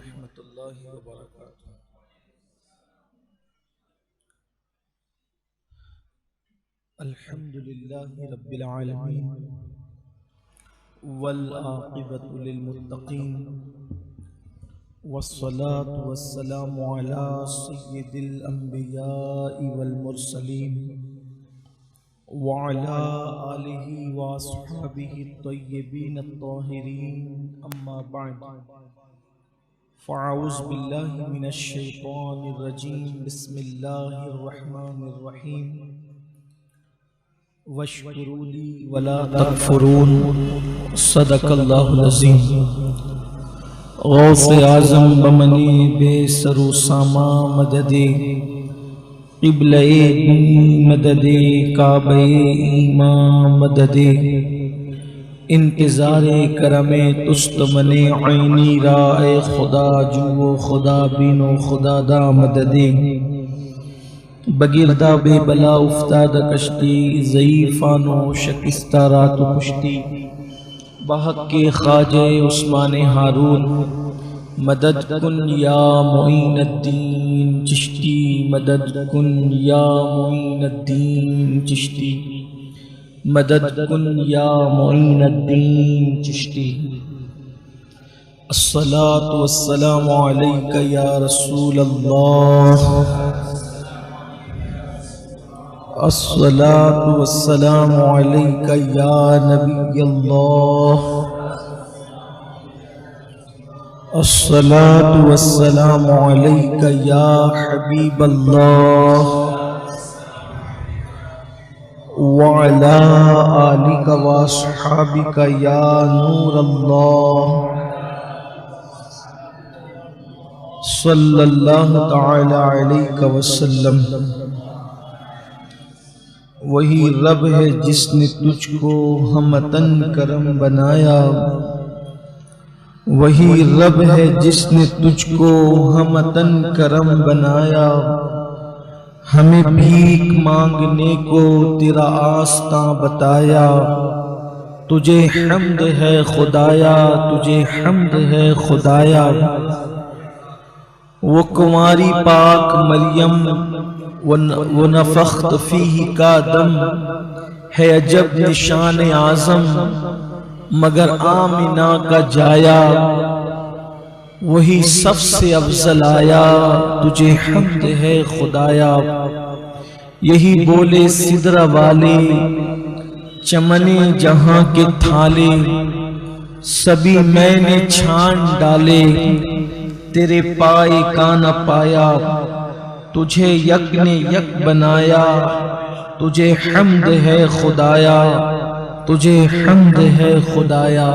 रहमतुल्लाहि व बरकातुहू। अल्हम्दुलिल्लाहि रब्बिल आलमीन वल आक़िबतु लिल मुत्तक़ीन वस्सलातु वस्सलामु अला सय्यिदिल अंबियाइ वल मुरसलीन व अला आलिहि व अस्हाबिहि तय्यिबीन अत्ताहिरीन अम्मा बअद फ़अऊज़ु बिल्लाहि मिनश शैतानिर रजीम बिस्मिल्लाहिर रहमानिर रहीम वश्कुरूली वला तकफुरून सदक़ल्लाहुल अज़ीम। गौसे आज़म बमनी बेसरू सामा मददे क़िबले मददे काबे ईमा मददे इंतज़ारे करमे तुस्त मने ऐनी राए खुदा जुओ खुदा बीनो खुदा दा मददे बगिरदा बेबला उफ्ताद कश्ती ज़ईफ़ानो शकिस्ता रात कुश्ती बहक के ख्वाजे उस्मान हारून मदद कुन या मोइनुद्दीन चिश्ती मदद कुन या मोइनुद्दीन चिश्ती मदद कुन या मोइनुद्दीन चिश्ती। अस्सलातु वस्सलामु अलैका या रसूल अल्लाह अस्सलातु वस्सलामु अलैका या नबी अल्लाह अस्सलातु वस्सलामु अलैका या हबीब अल्लाह व अला आलिका व अस्हाबिका या नूर अल्लाह सल्लल्लाहु तआला अलैहि वसल्लम। वही रब है जिसने तुझको हमतन करम बनाया, वही रब है जिसने तुझको हमतन करम बनाया। हमें भीख मांगने को तेरा आस्ता बताया, तुझे हम्द है खुदाया, तुझे हम्द है खुदाया। वो कुंवारी पाक मरियम वो नफ़ख्त फीही का दम है अजब निशान आज़म, मगर आमिना का जाया वही सबसे अफजल आया, तुझे हम्द है खुदाया। यही बोले सिदरा वाले चमने जहां के थाले, सभी मैंने छान डाले तेरे पाए का न पाया। तुझे यक ने यक बनाया, तुझे हम्द है खुदाया, तुझे हम्द है खुदाया।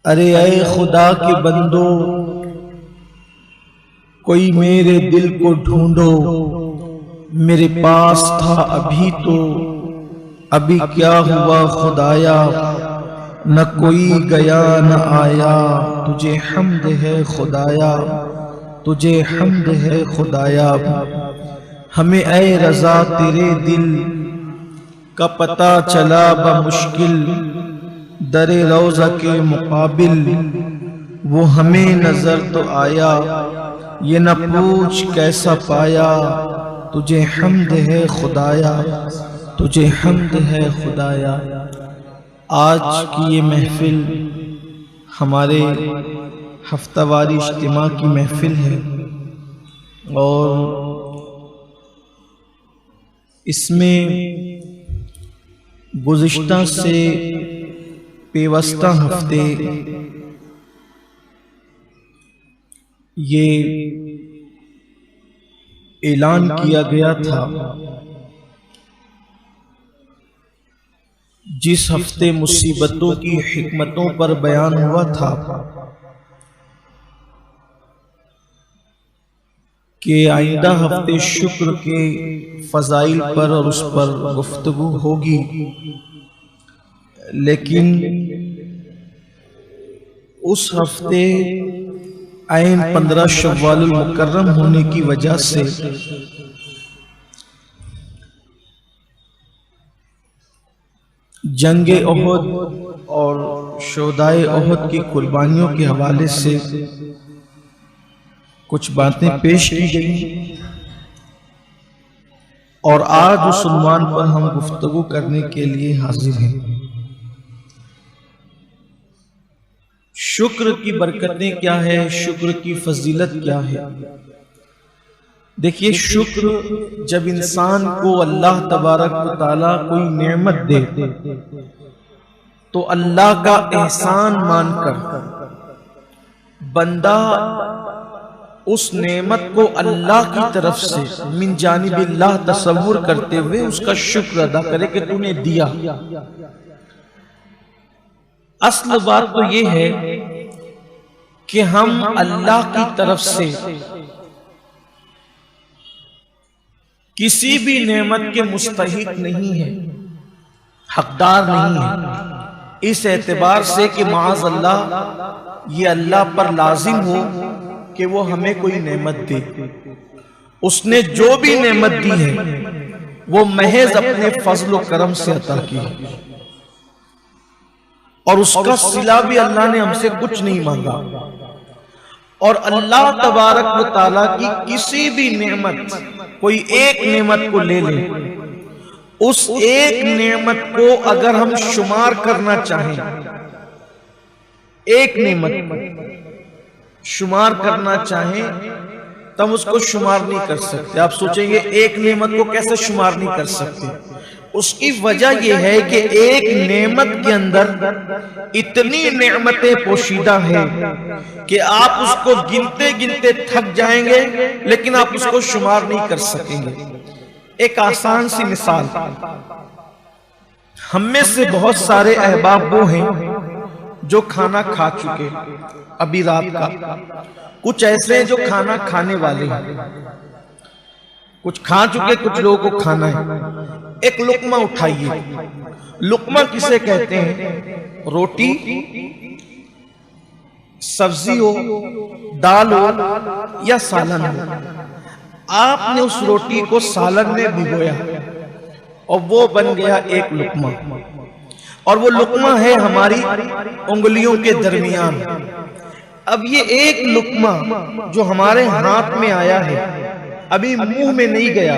अरे ऐ खुदा के बंदो कोई मेरे दिल को ढूंढो, मेरे पास था अभी तो अभी क्या हुआ खुदाया। न कोई गया न आया, तुझे हम्द है खुदाया, तुझे हम्द है खुदाया। हमें ऐ रज़ा तेरे दिल का पता चला बमुश्किल, दरे रोज़ा के मुकाबिल वो हमें नजर तो आया। ये न पूछ कैसा पाया, तुझे हम्द है खुदाया, तुझे हम्द है खुदाया। आज की ये महफिल हमारे हफ्तावारी इज्तिमा की महफिल है और इसमें गुज़िश्ता से पेवस्ता हफ्ते ये ऐलान किया गया था जिस हफ्ते मुसीबतों की हिकमतों पर बयान हुआ था कि आइंदा हफ्ते शुक्र के फजाइल पर और उस पर गुफ्तगू होगी, लेकिन उस हफ्ते ऐन 15 शव्वालुल मुकर्रम होने की वजह से जंगे ओहद और शोदाए ओहद की कुर्बानियों के हवाले से कुछ बातें पेश की गई और आज उस उन्वान पर हम गुफ्तगू करने के लिए हाजिर हैं। शुक्र की बरकतें क्या है, शुक्र की फजीलत क्या है। देखिए, शुक्र जब इंसान को अल्लाह तबारक व तआला कोई नेमत दे तो अल्लाह का एहसान मानकर बंदा उस नेमत को अल्लाह की तरफ से मिन जानिबिल्लाह तसव्वुर करते हुए उसका शुक्र अदा करे कि तूने दिया। असल बात तो ये है कि हम अल्लाह की तरफ से किसी भी नेमत के मुस्तहिक नहीं है, हकदार नहीं है, इस एतबार से कि माज़ अल्लाह ये अल्लाह पर लाजिम हो कि वो हमें कोई नेमत दे। उसने जो भी नेमत दी है वो महज अपने फजल व करम से अता की है और उसका सिला भी अल्लाह ने हमसे कुछ नहीं मांगा। और अल्लाह तबारक व तआला की किसी भी नेमत, कोई एक नेमत को ले ले, उस एक नेमत को अगर हम शुमार करना चाहें, एक नेमत शुमार करना चाहें तो हम उसको शुमार नहीं कर सकते। आप सोचेंगे एक नेमत को कैसे शुमार नहीं कर सकते? उसकी वजह यह है कि एक नेमत के अंदर इतनी नेमतें पोशीदा है कि आप उसको गिनते गिनते थक जाएंगे लेकिन आप उसको शुमार नहीं कर सकेंगे। एक आसान सी मिसाल, हम में से बहुत सारे अहबाब वो हैं जो खाना खा चुके अभी रात का, कुछ ऐसे हैं जो खाना खाने वाले हैं, कुछ खा चुके, कुछ लोगों को खाना है। एक लुकमा उठाइए। लुकमा किसे कहते हैं? रोटी, सब्जी हो, दाल हो या सालन हो। आपने उस रोटी को सालन में भिगोया और वो बन गया एक लुकमा, और वो लुकमा है हमारी उंगलियों के दरमियान। अब ये एक लुकमा जो हमारे हाथ में आया है, अभी मुंह में नहीं गया,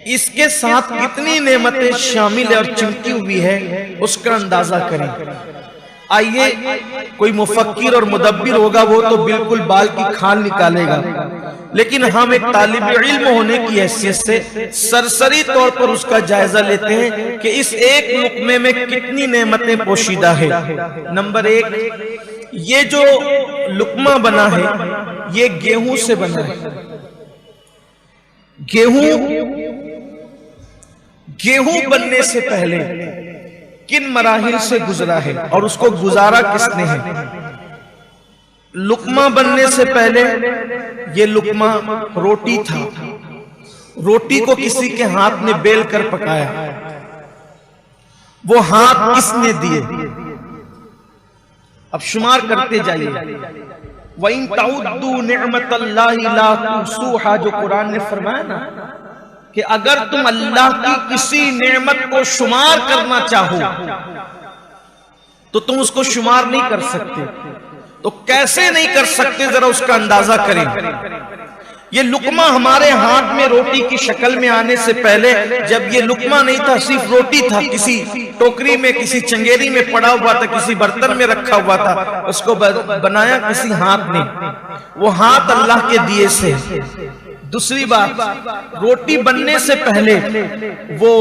इसके साथ कितनी नेमतें शामिल है और चिमटी हुई है उसका अंदाजा करें। आइए, कोई मुफक्किर और मुदब्बिर होगा वो तो बिल्कुल बाल की खाल निकालेगा, लेकिन हम एक तालिब इल्म होने की हैसियत से सरसरी तौर पर उसका जायजा लेते हैं कि इस एक लुकमे में कितनी नेमतें पोशीदा है। नंबर एक, ये जो लुकमा बना है ये गेहूं से बना है। गेहूं बनने से पहले किन मराहिल से गुजरा है और उसको गुजारा किसने है? लुकमा बनने से पहले ये लुकमा रोटी था, रोटी को किसी के हाथ में बेल कर पकाया, वो हाथ किसने दिए? अब शुमार करते जाइए। वइन ताउद्दू निअमतल्लाहि ला तुहसूहा, जो कुरान ने फरमाया ना कि अगर तुम अल्लाह की किसी नेमत को शुमार करना चाहो तो तुम उसको शुमार नहीं कर सकते। तो कैसे नहीं कर सकते, जरा उसका अंदाजा करें। ये लुकमा हमारे हाथ में रोटी की शक्ल में आने से पहले, जब ये लुकमा नहीं था, सिर्फ रोटी था, किसी टोकरी में, किसी चंगेरी में पड़ा हुआ था, किसी बर्तन में रखा हुआ था, उसको बनाया किसी हाथ ने, वो हाथ अल्लाह के दिए से। दूसरी बात, रोटी बनने से पहले वो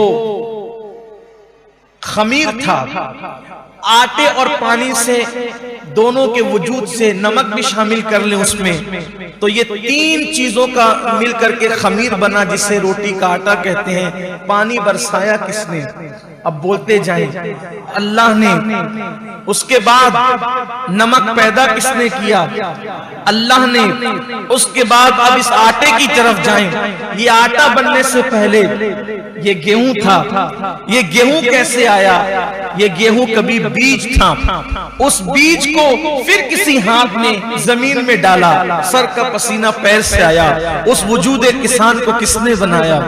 खमीर था, आटे और पानी से दोनों के वजूद से नमक भी शामिल कर ले उसमें, तो ये तीन चीजों का मिल करके खमीर बना जिसे रोटी का आटा कहते हैं। पानी बरसाया किसने? अब बोलते जाएं, अल्लाह ने। उसके बाद नमक पैदा किसने किया? अल्लाह ने। उसके बाद अब इस आटे की तरफ जाएं। ये आटा बनने से पहले ये गेहूं था। ये गेहूं कैसे आया? ये गेहूं कभी बीज था, उस बीज को फिर किसी हाथ ने जमीन में डाला, सर का पसीना पैर से आया। उस वजूद किसान को किसने बनाया?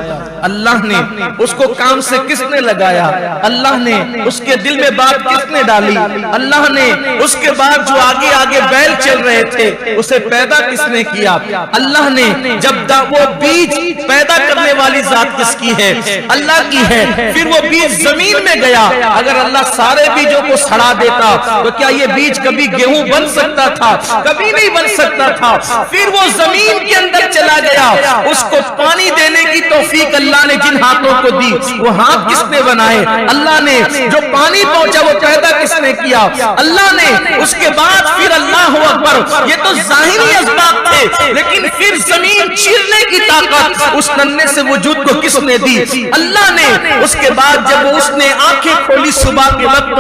अल्लाह ने उसको काम से किसने लगाया, अल्लाह ने उसके दिल में बात किसने डाली, अल्लाह ने उसके बाद जो आगे आगे बैल चल रहे थे उसे पैदा किसने किया, अल्लाह ने जब वो बीज पैदा करने वाली जात किसकी है, अल्लाह की है। फिर वो बीज जमीन में गया, अगर अल्लाह सारे बीजों को सड़ा देता तो क्या ये बीज कभी गेहूं बन सकता था, कभी नहीं बन सकता था। फिर वो जमीन के अंदर चला गया, उसको पानी देने की तौफीक अल्लाह ने जिन हाथों को दी वो हाथ किसने बनाए, अल्लाह ने। जो पानी पहुंचा वो पैदा किसने किया, अल्लाह ने। उसके बाद फिर अल्लाह अकबर, ये तो जाहिरी असबाब थे, लेकिन फिर जमीन चीरने की ताकत उस नन्हे से वजूद को किसने दी, अल्लाह ने। उसके बाद जब उसने आंखें खोली सुबह के वक्त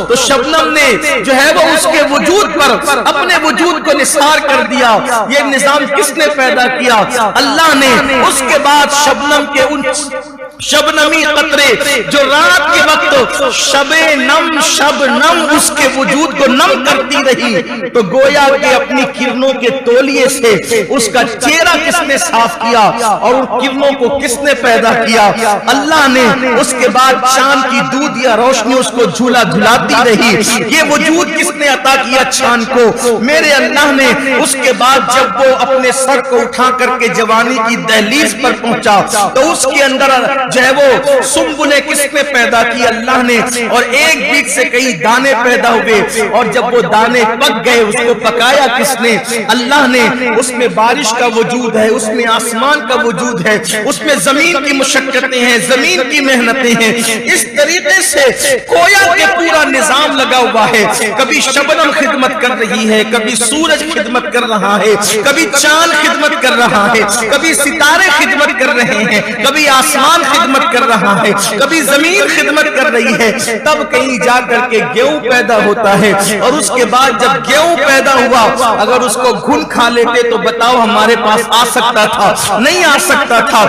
तो शबनम ने जो है वो उसके वजूद पर अपने वजूद को निसार कर दिया। ये निजाम किसने पैदा किया, अल्लाह ने। उसके बाद शबनम के उन शबनमी कतरे जो रात के वक्त शबे नम शबनम उसके वजूद को नम करती रही, तो गोया के अपनी किरणों के तौलिए से उसका चेहरा किसने साफ किया और उन किरणों को किसने पैदा किया, अल्लाह ने। उसके बाद चांद की दूध या रोशनी उसको झूला झुलाती रही, ये वजूद किसने अता किया चांद को, मेरे अल्लाह ने। उसके बाद जब वो अपने सर को उठा करके जवानी की दहलीज पर पहुंचा तो उसके अंदर जो है वो सुम्बुले किसने पैदा की, अल्लाह ने। और एक बीज से कई दाने पैदा हुए और जब वो दाने पक गए उसको पकाया किसने, अल्लाह ने। उसमें बारिश का वजूद है, उसमें आसमान का वजूद है, उसमें जमीन की मुशक्कतें हैं, जमीन की मेहनतें हैं। इस तरीके से कोया के पूरा निजाम लगा हुआ है। कभी शबनम खिदमत कर रही है, कभी सूरज खिदमत कर रहा है, कभी चांद खिदमत कर रहा है, कभी सितारे खिदमत कर रहे हैं, कभी आसमान खिदमत कर रहा है, कभी जमीन खिदमत कर रही है। तब कहीं जाकर के गेहूं पैदा होता है और उसके बाद जब गेहूं पैदा हुआ अगर उसको घुन खा लेते तो बताओ हमारे पास आ सकता था, नहीं आ सकता था।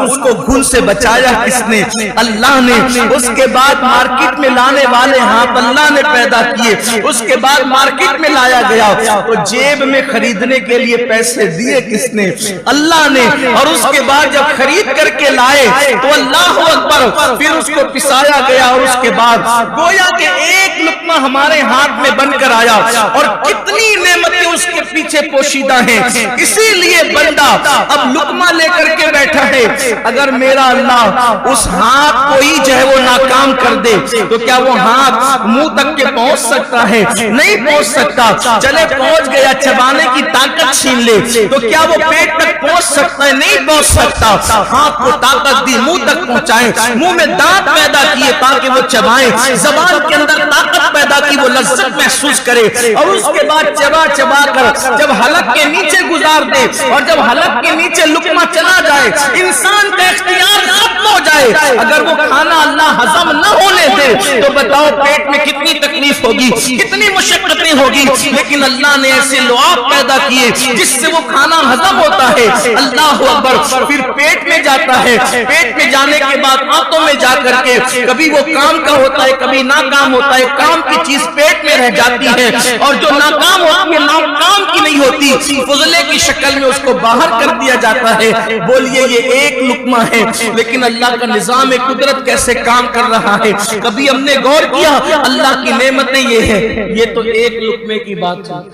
उसको घुन से बचाया किसने, अल्लाह ने। उसके बाद मार्केट में लाने वाले हाथ अल्लाह ने पैदा किए। उसके बाद मार्केट में लाया गया तो जेब में खरीदने के लिए पैसे दिए किसने, अल्लाह ने। और उसके बाद जब खरीद करके लाए तो अल्लाह अकबर, फिर उसको पिसाया गया और उसके बाद गोया के एक लुकमा हमारे हाथ में बनकर आया और कितनी नेमतें उसके पीछे पोशीदा हैं। इसीलिए बंदा अब लुकमा लेकर के बैठा है। अगर मेरा अल्लाह उस हाथ को ही जो है वो नाकाम कर दे तो क्या वो हाथ मुंह तक के पहुंच सकता है, नहीं पहुंच सकता। चले पहुंच गया, चबाने की ताकत छीन ले तो क्या वो पेट तक पहुंच सकता है, नहीं पहुंच सकता। हाथ को ताकत दी, मुंह तक पहुंचाए, मुंह में दांत पैदा किए ताकि वो चबाए, जबान के अंदर ताकत पैदा की वो लज्जत महसूस करे और उसके बाद चबा चबा कर जब हलक के नीचे गुजार दे और जब हलक के नीचे लुकमा चला जाए इंसान का इख्तियार खत्म हो जाए। अगर वो खाना अल्लाह हजम न होने दे तो बताओ पेट में कितनी तकलीफ होगी, कितनी मुशक्कतें होगी। लेकिन अल्लाह ने ऐसे लुआब पैदा किए जिससे वो खाना हजम होता है। अल्लाह अकबर। फिर पेट में जाता है, पेट में जाने के बाद आंतों में जाकर के कभी वो काम का होता है, कभी नाकाम होता है। काम की चीज पेट में रह जाती है और जो नाकाम होती है नाकाम की नहीं होती, फुजले की शक्ल में उसको बाहर कर दिया जाता है। बोलिए ये एक लुकमा है, लेकिन अल्लाह का निजाम कुदरत कैसे काम कर रहा है। कभी हमने गौर किया अल्लाह की नेमतें ये है। ये तो एक लुकमे की बात हुई,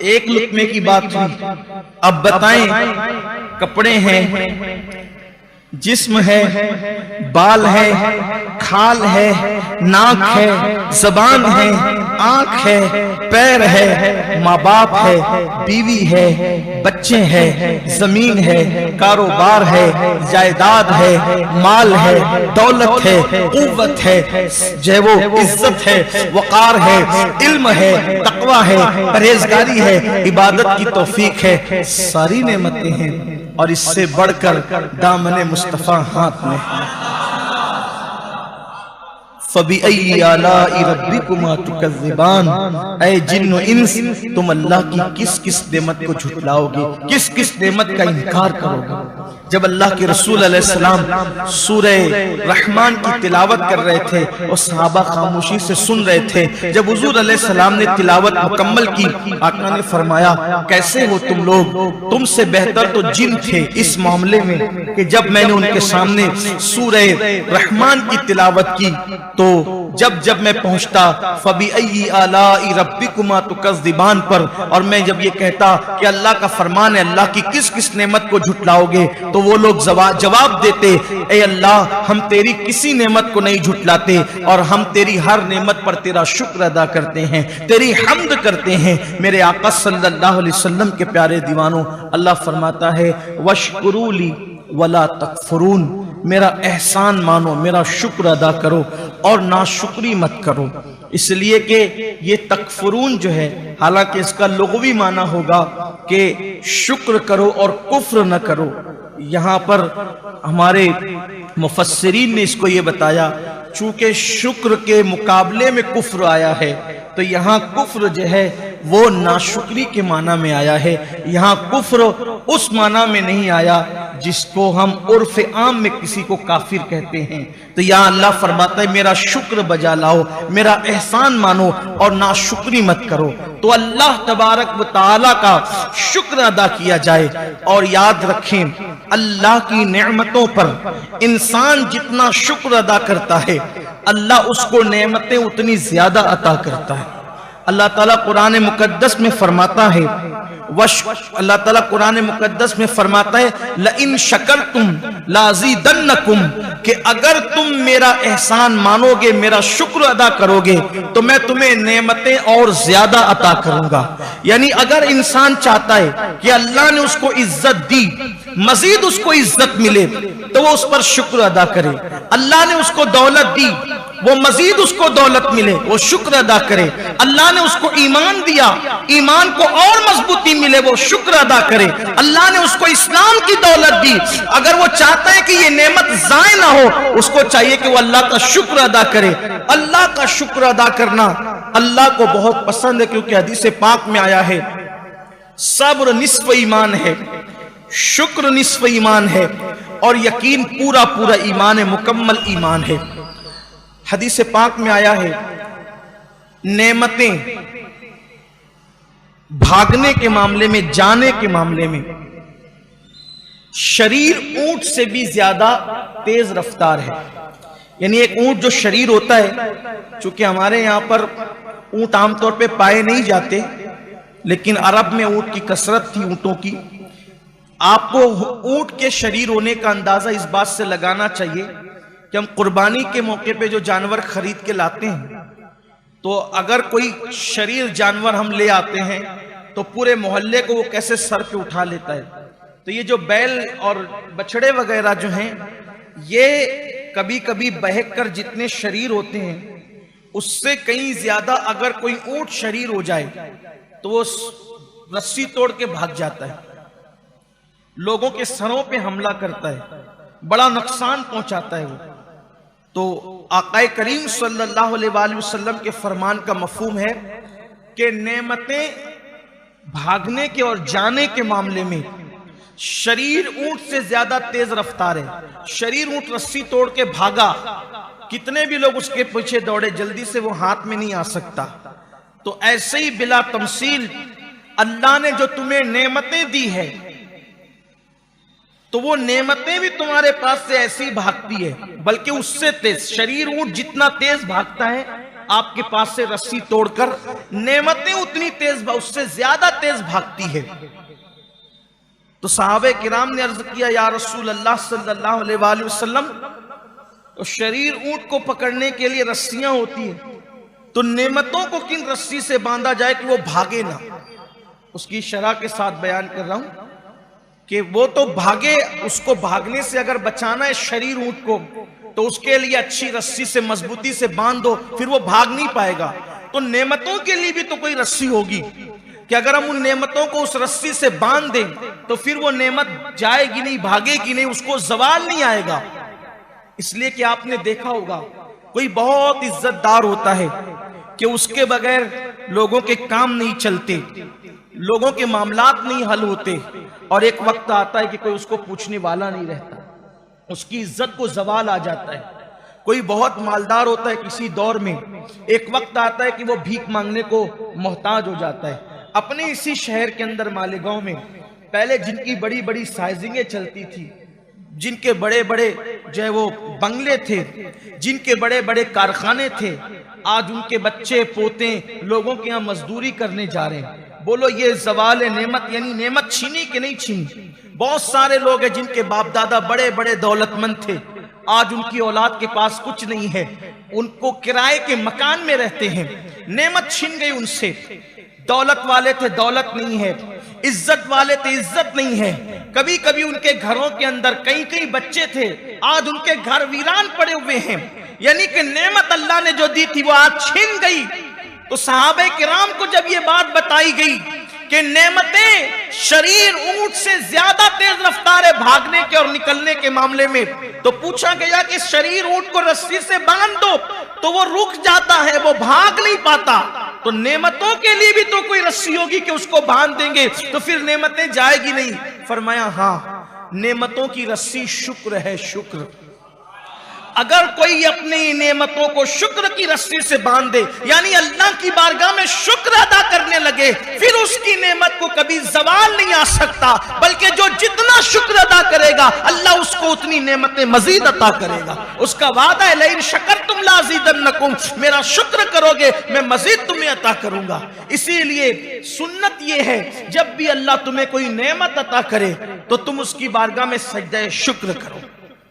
एक लुकमे की बात हुई। अब बताएं, कपड़े हैं, जिस्म है, बाल है, खाल है, नाक है, जबान है, आंख है, पैर है, माँ बाप है, बीवी है, बच्चे हैं, जमीन है, कारोबार है, जायदाद है, माल है, दौलत है, कुव्वत है, जो वो इज्जत है, वकार है, इल्म है, तकवा है, परहेजगारी है, इबादत की तौफीक है। सारी नेमतें हैं और इससे बढ़कर दामने मुस्तफा हाथ में। फबिअय्यि आलाइ रब्बिकुमा तुकज़्ज़िबान, ऐ जिन्न व इंस, तुम अल्लाह की किस किस नेमत को झुटलाओगे, किस किस नेमत का इनकार करोगे। जब अल्लाह के रसूल अलैहिस्सलाम सूरह रहमान की तिलावत कर रहे थे और सहाबा खामोशी से सुन रहे थे, जब हुजूर अलैहिस्सलाम ने तिलावत मुकम्मल की, आका ने फरमाया, कैसे हो तुम लोग, तुमसे बेहतर तो जिन थे इस मामले में कि जब मैंने उनके सामने सूरह रहमान की तिलावत की तो जब जब मैं पहुंचता फबिअय्यि आलाइ रब्बिकुमा तुकज़्ज़िबान पर, और मैं जब ये कहता कि अल्लाह का फरमान है, अल्लाह की किस किस नेमत को झुटलाओगे, तो वो लोग जवाब देते, ए अल्लाह, हम तेरी किसी नेमत को नहीं झुटलाते और हम तेरी हर नेमत पर तेरा शुक्र अदा करते हैं, तेरी हम्द करते हैं। मेरे आका सल्लल्लाहु अलैहि वसल्लम के प्यारे दीवानों, अल्लाह फरमाता है, वशकुरूली वला तकफुरून, मेरा एहसान मानो, मेरा शुक्र अदा करो और नाशुक्री मत करो। इसलिए कि ये तकफुरून जो है, हालांकि इसका लुग़वी माना होगा कि शुक्र करो और कुफ्र न करो। यहाँ पर हमारे मुफस्सिरीन ने इसको ये बताया, चूंकि शुक्र के मुकाबले में कुफ्र आया है, तो यहाँ कुफ्र जो है वो नाशुक्री के माना में आया है। यहाँ कुफ्र उस माना में नहीं आया जिसको हम उर्फ आम में किसी को काफिर कहते हैं। तो यहाँ अल्लाह फरमाता है, मेरा शुक्र बजा लाओ, मेरा एहसान मानो और नाशुक्री मत करो। तो अल्लाह तबारक व तआला का शुक्र अदा किया जाए। और याद रखें, अल्लाह की नेमतों पर इंसान जितना शुक्र अदा करता है, अल्लाह उसको नेमतें उतनी ज्यादा अता करता है। अल्लाह ताला कुरान मुकद्दस में फरमाता है, अल्लाह ताला कुरान मुकद्दस में फरमाता है, लइन शकरतुम लाज़ीदन्नकुम, कि अगर तुम मेरा एहसान मानोगे, मेरा शुक्र अदा करोगे, तो मैं तुम्हें नेमतें और ज्यादा अता करूंगा। यानी अगर इंसान चाहता है कि अल्लाह ने उसको इज्जत दी, मजीद उसको इज्जत मिले, तो वो उस पर शुक्र अदा करे। अल्लाह ने उसको दौलत दी, वो मजीद उसको दौलत मिले, वो शुक्र अदा करे। अल्लाह ने उसको ईमान दिया, ईमान को और मजबूती मिले, वो शुक्र अदा करे। अल्लाह ने उसको इस्लाम की दौलत दी, अगर वो चाहता है कि ये नेमत जाए ना हो, उसको चाहिए कि वो अल्लाह का शुक्र अदा करे। अल्लाह का शुक्र अदा करना अल्लाह को बहुत पसंद है, क्योंकि हदीस पाक में आया है, सब्र निस्फ ईमान है, शुक्र निस्फ ईमान है और यकीन पूरा पूरा ईमान है, मुकम्मल ईमान है। हदीस पाक में आया है, नेमतें भागने के मामले में, जाने के मामले में, शरीर ऊंट से भी ज्यादा तेज रफ्तार है। यानी एक ऊंट जो शरीर होता है, चूंकि हमारे यहां पर ऊंट आमतौर पे पाए नहीं जाते, लेकिन अरब में ऊंट की कसरत थी, ऊंटों की। आपको ऊंट के शरीर होने का अंदाजा इस बात से लगाना चाहिए कि हम कुर्बानी के मौके पे जो जानवर खरीद के लाते हैं, तो अगर कोई शरीर जानवर हम ले आते हैं तो पूरे मोहल्ले को वो कैसे सर पे उठा लेता है। तो ये जो बैल और बछड़े वगैरह जो हैं, ये कभी कभी बहक कर जितने शरीर होते हैं उससे कहीं ज्यादा अगर कोई ऊंट शरीर हो जाए तो वो रस्सी तोड़ के भाग जाता है, लोगों के सरों पे हमला करता है, बड़ा नुकसान पहुंचाता है वो। तो आकाए करीम सल्लल्लाहु अलैहि वसल्लम के फरमान का मफहूम है कि नेमतें भागने के और जाने के मामले में शरीर ऊंट से ज्यादा तेज रफ्तार है। शरीर ऊंट रस्सी तोड़ के भागा, कितने भी लोग उसके पीछे दौड़े, जल्दी से वो हाथ में नहीं आ सकता। तो ऐसे ही बिला तमसील अल्लाह ने जो तुम्हें नेमतें दी है, तो वो नेमतें भी तुम्हारे पास से ऐसी भागती है, बल्कि उससे तेज। शरीर ऊंट जितना तेज भागता है आपके पास से रस्सी तोड़कर, नेमतें उतनी तेज, उससे ज्यादा तेज भागती है। तो सहाबे किराम ने अर्ज किया, या रसूल अल्लाह सल्लल्लाहु अलैहि वसल्लम, तो शरीर ऊंट को पकड़ने के लिए रस्सियां होती है, तो नेमतों को किन रस्सी से बांधा जाए कि वो भागे ना। उसकी शरह के साथ बयान कर रहा हूं कि वो तो भागे, उसको भागने से अगर बचाना है शरीर ऊंट को, तो उसके लिए अच्छी रस्सी से मजबूती से बांध दो, फिर वो भाग नहीं पाएगा। तो नेमतों के लिए भी तो कोई रस्सी होगी कि अगर हम उन नेमतों को उस रस्सी से बांध दें तो फिर वो नेमत जाएगी नहीं, भागेगी नहीं, उसको जवाल नहीं आएगा। इसलिए कि आपने देखा होगा कोई बहुत इज्जतदार होता है कि उसके बगैर लोगों के काम नहीं चलते, लोगों के मामलात नहीं हल होते, और एक वक्त आता है कि कोई उसको पूछने वाला नहीं रहता, उसकी इज्जत को जवाल आ जाता है। कोई बहुत मालदार होता है किसी दौर में, एक वक्त आता है कि वो भीख मांगने को मोहताज हो जाता है। अपने इसी शहर के अंदर मालेगांव में पहले जिनकी बड़ी बड़ी साइजिंगें चलती थी, जिनके बड़े बड़े जो है वो बंगले थे, जिनके बड़े बड़े कारखाने थे, आज उनके बच्चे पोते लोगों के यहाँ मजदूरी करने जा रहे हैं। बोलो ये जवाल नेमत, यानी नेमत छीनी कि नहीं छीनी? बहुत सारे लोग हैं जिनके बाप दादा बड़े बड़े दौलतमंद थे, आज उनकी औलाद के पास कुछ नहीं है, उनको किराए के मकान में रहते हैं, नेमत छीन गई उनसे। दौलत वाले थे, दौलत नहीं है, इज्जत वाले थे, इज्जत नहीं है। कभी कभी उनके घरों के अंदर कई कई बच्चे थे, आज उनके घर वीरान पड़े हुए हैं। यानी कि नेमत अल्लाह ने जो दी थी वो आज छीन गई। तो सहाबे किराम को जब ये बात बताई गई कि नेमतें शरीर ऊंट से ज्यादा तेज रफ्तार है भागने के और निकलने के मामले में, तो पूछा गया कि शरीर ऊंट को रस्सी से बांध दो तो वो रुक जाता है, वो भाग नहीं पाता। तो नेमतों के लिए भी तो कोई रस्सी होगी कि उसको बांध देंगे तो फिर नेमतें जाएगी नहीं। फरमाया हाँ, नेमतों की रस्सी शुक्र है, शुक्र। अगर कोई अपनी नेमतों को शुक्र की रस्सी से बांध दे, यानी अल्लाह की बारगाह में शुक्र अदा करने लगे, फिर उसकी नेमत को कभी जवाल नहीं आ सकता, बल्कि जो जितना शुक्र अदा करेगा अल्लाह उसको उतनी नेमतें मजीद अता करेगा। उसका वादा है लइन शकरतुम लाज़ीदन्नकुम, मेरा शुक्र करोगे मैं मजीद तुम्हें अता करूंगा। इसीलिए सुन्नत यह है जब भी अल्लाह तुम्हें कोई नेमत अता करे तो तुम उसकी बारगाह में सजदा शुक्र करो।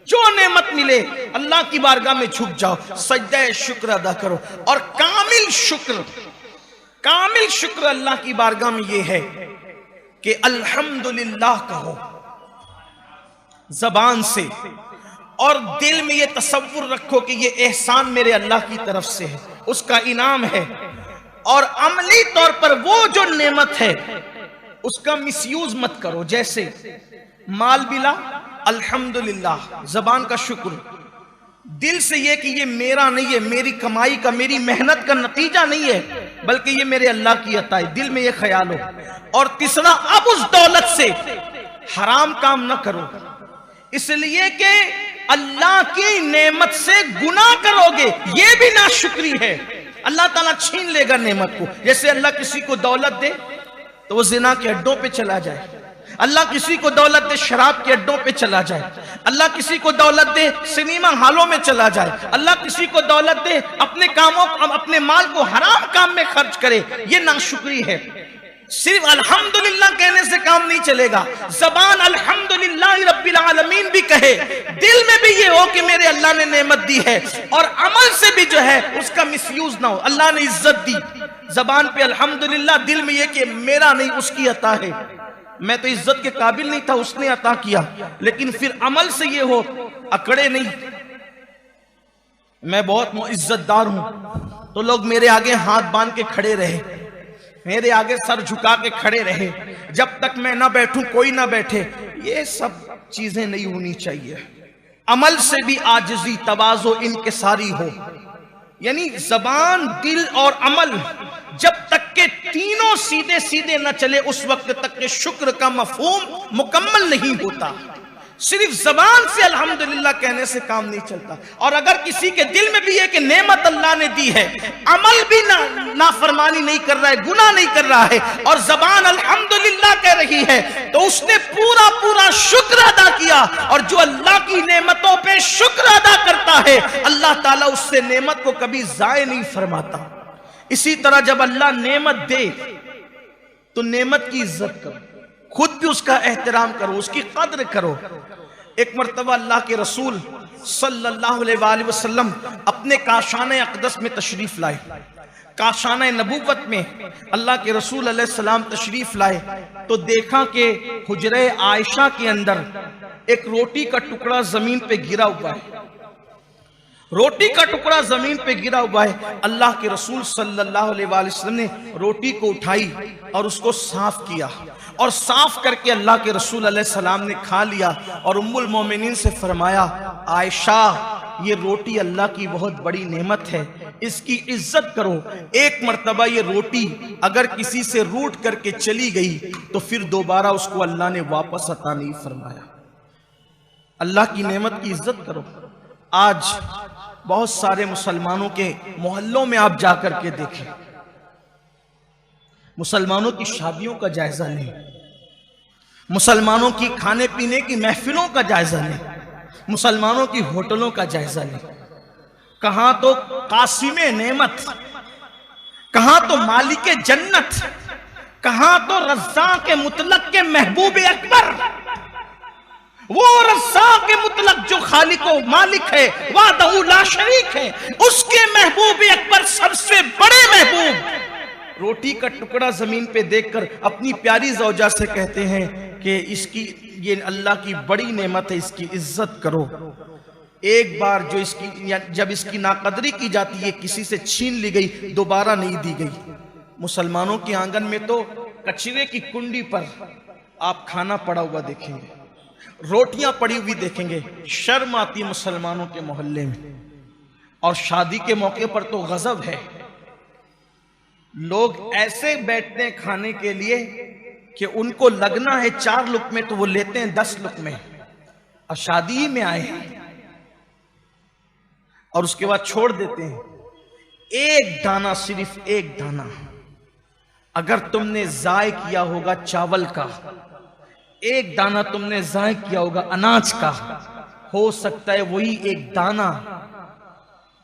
जो नेमत मिले अल्लाह की बारगाह में झुक जाओ, सजदा शुक्र अदा करो। और कामिल शुक्र अल्लाह की बारगाह में यह है कि अल्हम्दुलिल्लाह कहो जबान से, और दिल में यह तसव्वुर रखो कि यह एहसान मेरे अल्लाह की तरफ से है, उसका इनाम है। और अमली तौर पर वो जो नेमत है उसका मिसयूज मत करो। जैसे माल मिला, अल्हम्दुलिल्लाह, जबान का शुक्र, दिल से ये कि ये मेरा नहीं है, मेरी कमाई का, मेरी मेहनत का नतीजा नहीं है, बल्कि ये मेरे अल्लाह की अता है, दिल में ये ख्याल हो। और तीसरा, अब उस दौलत से हराम काम ना करो, इसलिए कि अल्लाह की नेमत से गुनाह करोगे, ये भी नाशुक्री है, अल्लाह ताला छीन लेगा नेमत को। जैसे अल्लाह किसी को दौलत दे तो वो जिना के अड्डों पे चला जाए, अल्लाह किसी को दौलत दे शराब के अड्डों पे चला जाए, अल्लाह किसी को दौलत दे सिनेमा हालों में चला जाए, अल्लाह किसी को दौलत दे अपने कामों, अपने माल को हराम काम में खर्च करे, ये नाशुक्री है। सिर्फ अल्हम्दुलिल्लाह कहने से काम नहीं चलेगा, जबान अल्हम्दुलिल्लाह रब्बिल आलमीन भी कहे, दिल में भी ये हो कि मेरे अल्लाह ने नेमत दी है, और अमल से भी जो है उसका मिसयूज ना हो। अल्लाह ने इज्जत दी, जबान पे अल्हम्दुलिल्लाह, दिल में ये कि मेरा नहीं उसकी अता है, मैं तो इज्जत के काबिल नहीं था, उसने अता किया। लेकिन फिर अमल से ये हो, अकड़े नहीं, मैं बहुत इज्जतदार हूं तो लोग मेरे आगे हाथ बांध के खड़े रहे, मेरे आगे सर झुका के खड़े रहे, जब तक मैं ना बैठूं कोई ना बैठे, ये सब चीजें नहीं होनी चाहिए। अमल से भी आजिजी, तवाज़ो, इनकिसारी हो, यानी जबान, दिल और अमल जब तक के तीनों सीधे सीधे न चले उस वक्त तक के शुक्र का मफहूम मुकम्मल नहीं होता। सिर्फ जबान से अल्हम्दुलिल्लाह कहने से काम नहीं चलता। और अगर किसी के दिल में भी है कि नेमत अल्लाह ने दी है, अमल भी नाफरमानी नहीं कर रहा है, गुनाह नहीं कर रहा है, और जबान अल्हम्दुलिल्लाह कह रही है, तो उसने पूरा पूरा शुक्र अदा किया। और जो अल्लाह की नेमतों पे शुक्र अदा करता है, अल्लाह ताला उससे नेमत को कभी जाय नहीं फरमाता। इसी तरह जब अल्लाह नेमत दे तो नेमत की इज्जत करो, खुद भी उसका एहतराम करो, उसकी कद्र करो। एक मर्तबा अल्लाह के रसूल सल्लल्लाहु अलैहि वसल्लम अपने काशाने अक़दस में तशरीफ लाए। काशाने नबूवत में अल्लाह के रसूल अलैहि सलाम तशरीफ लाए तो देखा कि हुजरे आयशा के अंदर एक रोटी का टुकड़ा जमीन पे गिरा हुआ है, रोटी का टुकड़ा जमीन पे गिरा हुआ है। अल्लाह के रसूल सल्लल्लाहु अलैहि वसल्लम ने रोटी को उठाई और उसको साफ किया, और साफ करके अल्लाह के रसूल अलैहि सलाम ने खा लिया, और उम्मुल मोमिनीन से फरमाया, आयशा ये रोटी अल्लाह की बहुत बड़ी नेमत है, इसकी इज्जत करो। एक मर्तबा ये रोटी अगर किसी से रूठ करके चली गई तो फिर दोबारा उसको अल्लाह ने वापस अता नहीं फरमाया। अल्लाह की नेमत की इज्जत करो। आज बहुत सारे मुसलमानों के मोहल्लों में आप जाकर के देखें, मुसलमानों की शादियों का जायजा लें, मुसलमानों की खाने पीने की महफिलों का जायजा लें, मुसलमानों की होटलों का जायजा लें। कहां तो कासिमे नेमत, कहां तो मालिके जन्नत, कहां तो रज़्ज़ाक़ मुतलक के महबूब अकबर, वो रज़्ज़ाक़ मुतलक जो खालिक व मालिक है, वाहदहू ला शरीक है, उसके महबूब अकबर सबसे बड़े महबूब रोटी का टुकड़ा जमीन पे देखकर अपनी प्यारी ज़ौजा से कहते हैं कि इसकी, ये अल्लाह की बड़ी नेमत है, इसकी इज्जत करो। एक बार जो इसकी, जब इसकी नाकदरी की जाती है, किसी से छीन ली गई, दोबारा नहीं दी गई। मुसलमानों के आंगन में तो कचरे की कुंडी पर आप खाना पड़ा हुआ देखेंगे, रोटियां पड़ी हुई देखेंगे। शर्म आती मुसलमानों के मोहल्ले में। और शादी के मौके पर तो गजब है, लोग ऐसे बैठते हैं खाने के लिए कि उनको लगना है 4 लुक़मे तो वो लेते हैं 10 लुक़मे, और शादी ही में आए हैं और उसके बाद छोड़ देते हैं। एक दाना, सिर्फ एक दाना अगर तुमने ज़ाय किया होगा चावल का, एक दाना तुमने ज़ाय किया होगा अनाज का, हो सकता है वही एक दाना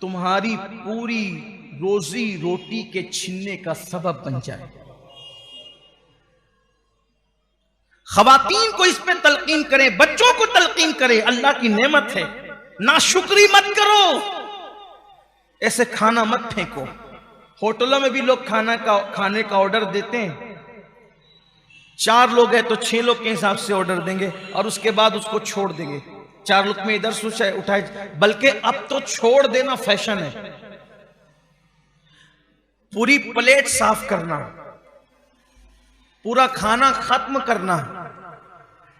तुम्हारी पूरी रोजी रोटी के छीनने का सबब बन जाए। खवातीन को इस पे तलकीन करें, बच्चों को तलकीन करें, अल्लाह की नेमत है, नाशुक्री मत करो, ऐसे खाना मत फेंको। होटलों में भी लोग खाने का ऑर्डर देते हैं, 4 लोग हैं तो 6 लोग के हिसाब से ऑर्डर देंगे और उसके बाद उसको छोड़ देंगे। 4 लुक़मे इधर से उठाए, बल्कि अब तो छोड़ देना फैशन है। पूरी प्लेट साफ करना, पूरा खाना खत्म करना,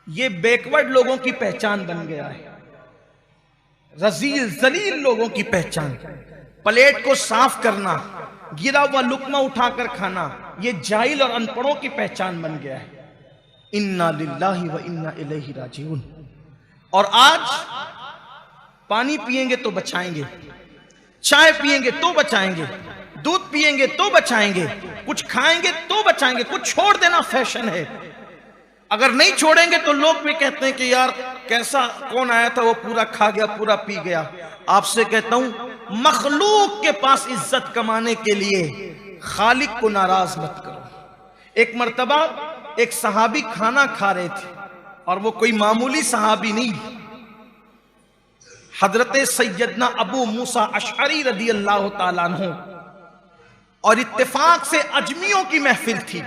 ये बैकवर्ड लोगों की पहचान बन गया है, रजील जलील लोगों की पहचान। प्लेट को साफ करना, गिरा हुआ लुकमा उठाकर खाना, ये जाहिल और अनपढ़ों की पहचान बन गया है। इन्ना लिल्लाहि व इन्ना इलैहि राजिऊन। और आज पानी पिएंगे तो बचाएंगे, चाय पिएंगे तो बचाएंगे, दूध पिएंगे तो बचाएंगे, कुछ खाएंगे तो बचाएंगे, कुछ छोड़ देना फैशन है। अगर नहीं छोड़ेंगे तो लोग भी कहते हैं कि यार कैसा, कौन आया था वो पूरा खा गया, पूरा पी गया। आपसे कहता हूं, मखलूक के पास इज्जत कमाने के लिए खालिक को नाराज मत करो। एक मर्तबा एक सहाबी खाना खा रहे थे और वो कोई मामूली सहाबी नहीं, हजरत सैयदना अबू मूसा अशअरी रदी अल्लाह तआला अन्हु, और इत्तेफाक से अजमियों की महफिल थी,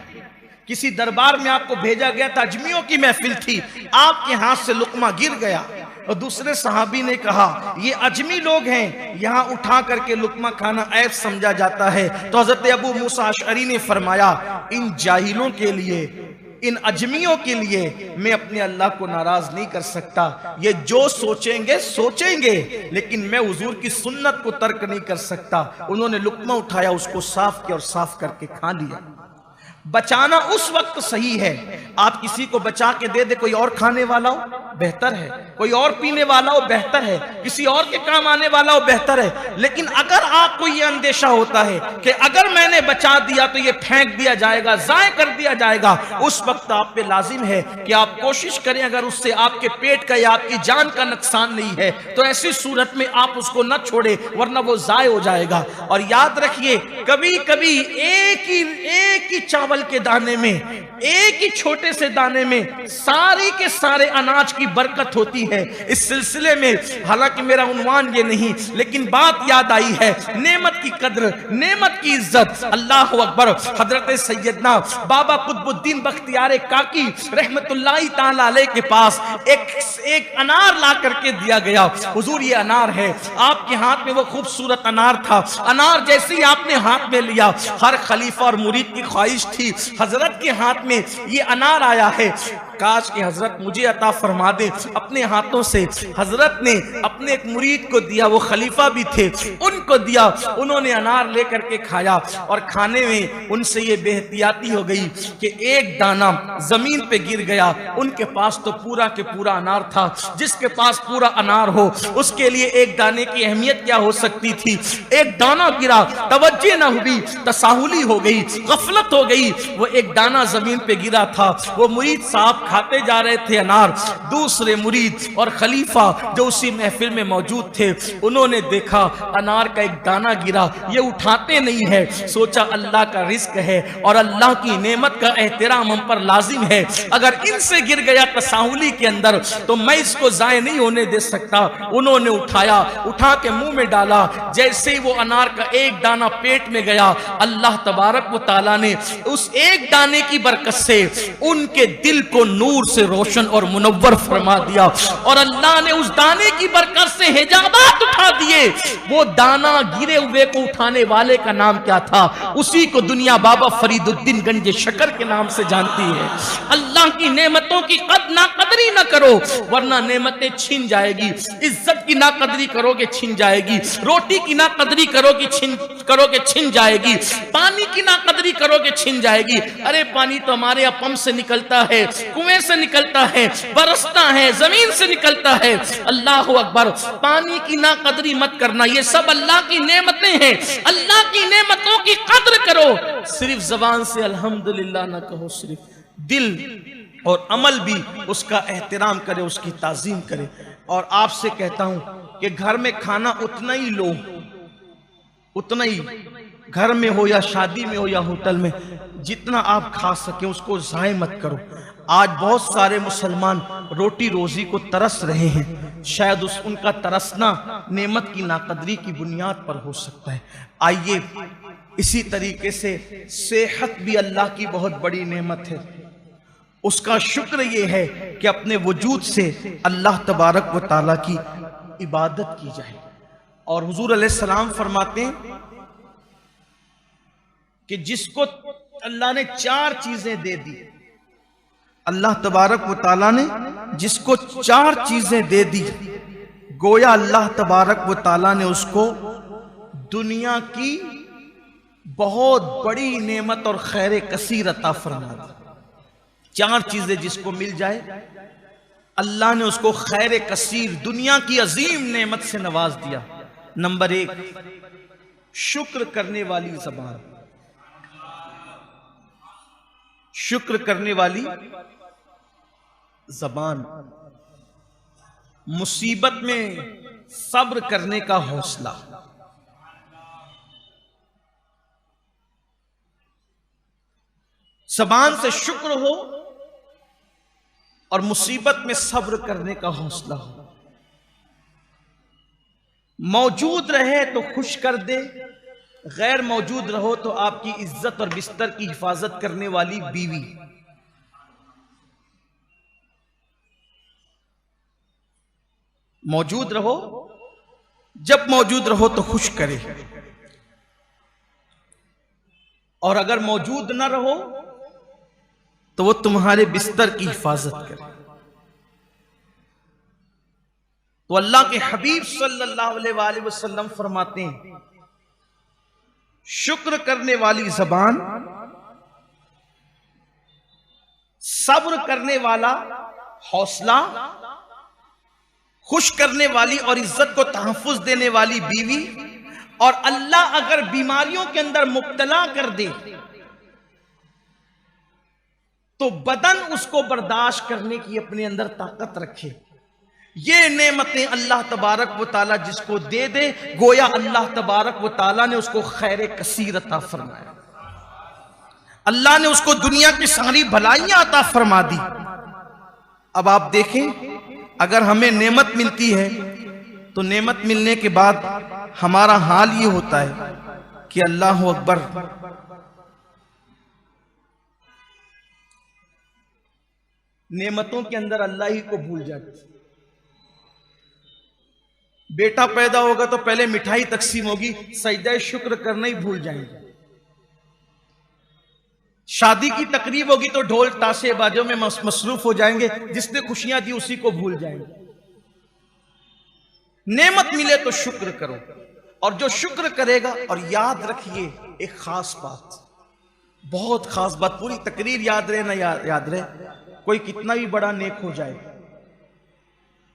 किसी दरबार में आपको भेजा गया था, अजमियों की महफिल थी, आपके हाथ से लुकमा गिर गया और दूसरे सहाबी ने कहा ये अजमी लोग हैं, यहां उठा करके लुकमा खाना ऐब समझा जाता है। तो हजरत अबू मूसा अशअरी ने फरमाया, इन जाहिलों के लिए, इन अजमियों के लिए मैं अपने अल्लाह को नाराज नहीं कर सकता। ये जो सोचेंगे सोचेंगे, लेकिन मैं हुजूर की सुन्नत को तर्क नहीं कर सकता। उन्होंने लुकमा उठाया, उसको साफ किया और साफ करके खा लिया। बचाना उस वक्त सही है, आप किसी को बचा के दे दे, कोई और खाने वाला हो बेहतर है, कोई और पीने वाला हो बेहतर है, किसी और के काम आने वाला हो बेहतर है। लेकिन अगर आपको ये अंदेशा होता है कि अगर मैंने बचा दिया तो ये फेंक दिया जाएगा, जाय कर दिया जाएगा, उस वक्त आप पे लाजिम है कि आप कोशिश करें, अगर उससे आपके पेट का या आपकी जान का नुकसान नहीं है तो ऐसी सूरत में आप उसको न छोड़े, वरना वो जाय हो जाएगा। और याद रखिए, कभी कभी एक ही चावल के दाने में, एक ही छोटे से दाने में सारे के सारे अनाज की बरकत होती है। इस सिलसिले में हालांकि मेरा उन्वान ये नहीं, लेकिन बात याद आई है, नेमत की कद्र, नेमत की इज्जत। अल्लाह अकबर। हजरत सैयदना बाबा कुतुबुद्दीन बख्तियार काकी रहमतुल्लाहि ताला अलैह के पास एक अनार ला करके दिया गया। हुजूर ये अनार है, आपके हाथ में वो खूबसूरत अनार था। अनार जैसे ही आपने हाथ में लिया, हर खलीफा और मुरीद की ख्वाहिश थी हजरत के हाथ में ये अनार आया है, काश कि हजरत मुझे अता फरमा फरमा दें, अपने हाथों से हजरत ने अपने एक मुरीद को दिया, वो खलीफा भी थे, उनको दिया। उन्होंने अनार लेकर के खाया और खाने में उनसे ये बेहतियाती हो गई कि एक दाना जमीन पे गिर गया। उनके पास तो पूरा के पूरा अनार था। जिसके पास पूरा अनार हो उसके लिए एक दाने की अहमियत क्या हो सकती थी। एक दाना गिरा, तवज्जो न हुई, तसाहुली हो गई, गफलत हो गई। वो एक दाना जमीन पे गिरा था। वो मुरीद साहब खाते जा रहे थे अनार। दूसरे मुरीद और खलीफा जो उसी महफिल में मौजूद थे, उन्होंने देखा अनार का एक दाना गिरा, ये उठाते नहीं है। सोचा अल्लाह का रिस्क है और अल्लाह की नेमत का एहतराम हम पर लाजिम है। अगर इनसे गिर गया तसाहुली के अंदर तो मैं इसको जाय नहीं होने दे सकता। उन्होंने उठाया, उठा के मुंह में डाला। जैसे ही वो अनार का एक दाना पेट में गया, अल्लाह तबारक व तआला ने उस एक दाने की बरकत से उनके दिल को नूर से रोशन और मुनव्वर फरमा दिया और अल्लाह ने उस दाने की बरकत से हिजाबात उठा दिए। वो दाना गिरे हुए को उठाने वाले का नाम क्या था? उसी को दुनिया बाबा फरीदुद्दीन गंज शकर के नाम से जानती है। अल्लाह की नेमतों की नाकदरी न करो वरना नेमतें छीन जाएगी। इज्जत की नाकदरी करोगे छीन जाएगी। रोटी की नाकदरी करोगे छीन जाएगी। पानी की नाकदरी करोगे छीन जाएगी। अरे पानी तो हमारे यहाँ पंप से निकलता है, कुएं से निकलता है, बरसता है, जमीन से निकलता है। अल्लाह अकबर। पानी की नाकदरी मत करना, ये सब अल्लाह की नेमतें हैं। अल्लाह की नेमतों की कद्र करो। सिर्फ जबान से अल्हम्दुलिल्लाह ना कहो, सिर्फ दिल और अमल भी उसका एहतराम करे, उसकी ताजीम करे। और आपसे कहता हूं कि घर में खाना उतना ही लो, उतना ही घर में हो या शादी में हो या होटल में, जितना आप खा सके उसको ज़ाय मत करो। आज बहुत सारे मुसलमान रोटी रोजी को तरस रहे हैं। शायद उनका तरसना नेमत की नाकदरी की बुनियाद पर हो सकता है। आइए इसी तरीके से सेहत भी अल्लाह की बहुत बड़ी नेमत है। उसका शुक्र ये है कि अपने वजूद से अल्लाह तबारक व ताला की इबादत की जाए। और हुजूर अलैहिस्सलाम फरमाते हैं कि जिसको अल्लाह ने 4 चीजें दे दी, अल्लाह तबारक व ताला ने जिसको 4 चीजें दे दी, गोया अल्लाह तबारक व ताला ने उसको दुनिया की बहुत बड़ी नेमत और खैर कसीर अता फरमा दी। 4 चीजें जिसको मिल जाए अल्लाह ने उसको खैर कसीर, दुनिया की अजीम नेमत से नवाज दिया। नंबर 1, शुक्र करने वाली जबान। शुक्र करने वाली जबान, मुसीबत में सब्र करने का हौसला। जबान से शुक्र हो और मुसीबत में सब्र करने का हौसला हो। मौजूद रहे तो खुश कर दे, गैर मौजूद रहो तो आपकी इज्जत और बिस्तर की हिफाजत करने वाली बीवी। मौजूद रहो, जब मौजूद रहो तो खुश करे, और अगर मौजूद ना रहो तो वो तुम्हारे बिस्तर की हिफाजत करे। तो अल्लाह के हबीब सल्लल्लाहु अलैहि वसल्लम फरमाते हैं, शुक्र करने वाली जबान, सब्र करने वाला हौसला, खुश करने वाली और इज्जत को तहफ्फुज देने वाली बीवी, और अल्लाह अगर बीमारियों के अंदर मुब्तला कर दे तो बदन उसको बर्दाश्त करने की अपने अंदर ताकत रखे। ये नेमतें अल्लाह तबारक व ताला जिसको दे दे, गोया अल्लाह तबारक व ताला ने उसको खैर कसीर अता फरमाया। अल्लाह ने उसको दुनिया की सारी भलाइयां अता फरमा दी। अब आप देखें, अगर हमें नेमत मिलती है तो नेमत मिलने के बाद हमारा हाल ये होता है कि अल्लाह अकबर, नेमतों के अंदर अल्लाह ही को भूल जाते। बेटा पैदा होगा तो पहले मिठाई तकसीम होगी, सजदा शुक्र करना ही भूल जाएंगे। शादी की तकरीब होगी तो ढोल ताशे बाजों में मसरूफ हो जाएंगे, जिसने खुशियां दी उसी को भूल जाएंगे। नेमत मिले तो शुक्र करो, और जो शुक्र करेगा, और याद रखिए एक खास बात, बहुत खास बात, पूरी तकरीर याद रहे ना याद रहे, कोई कितना भी बड़ा नेक हो जाए,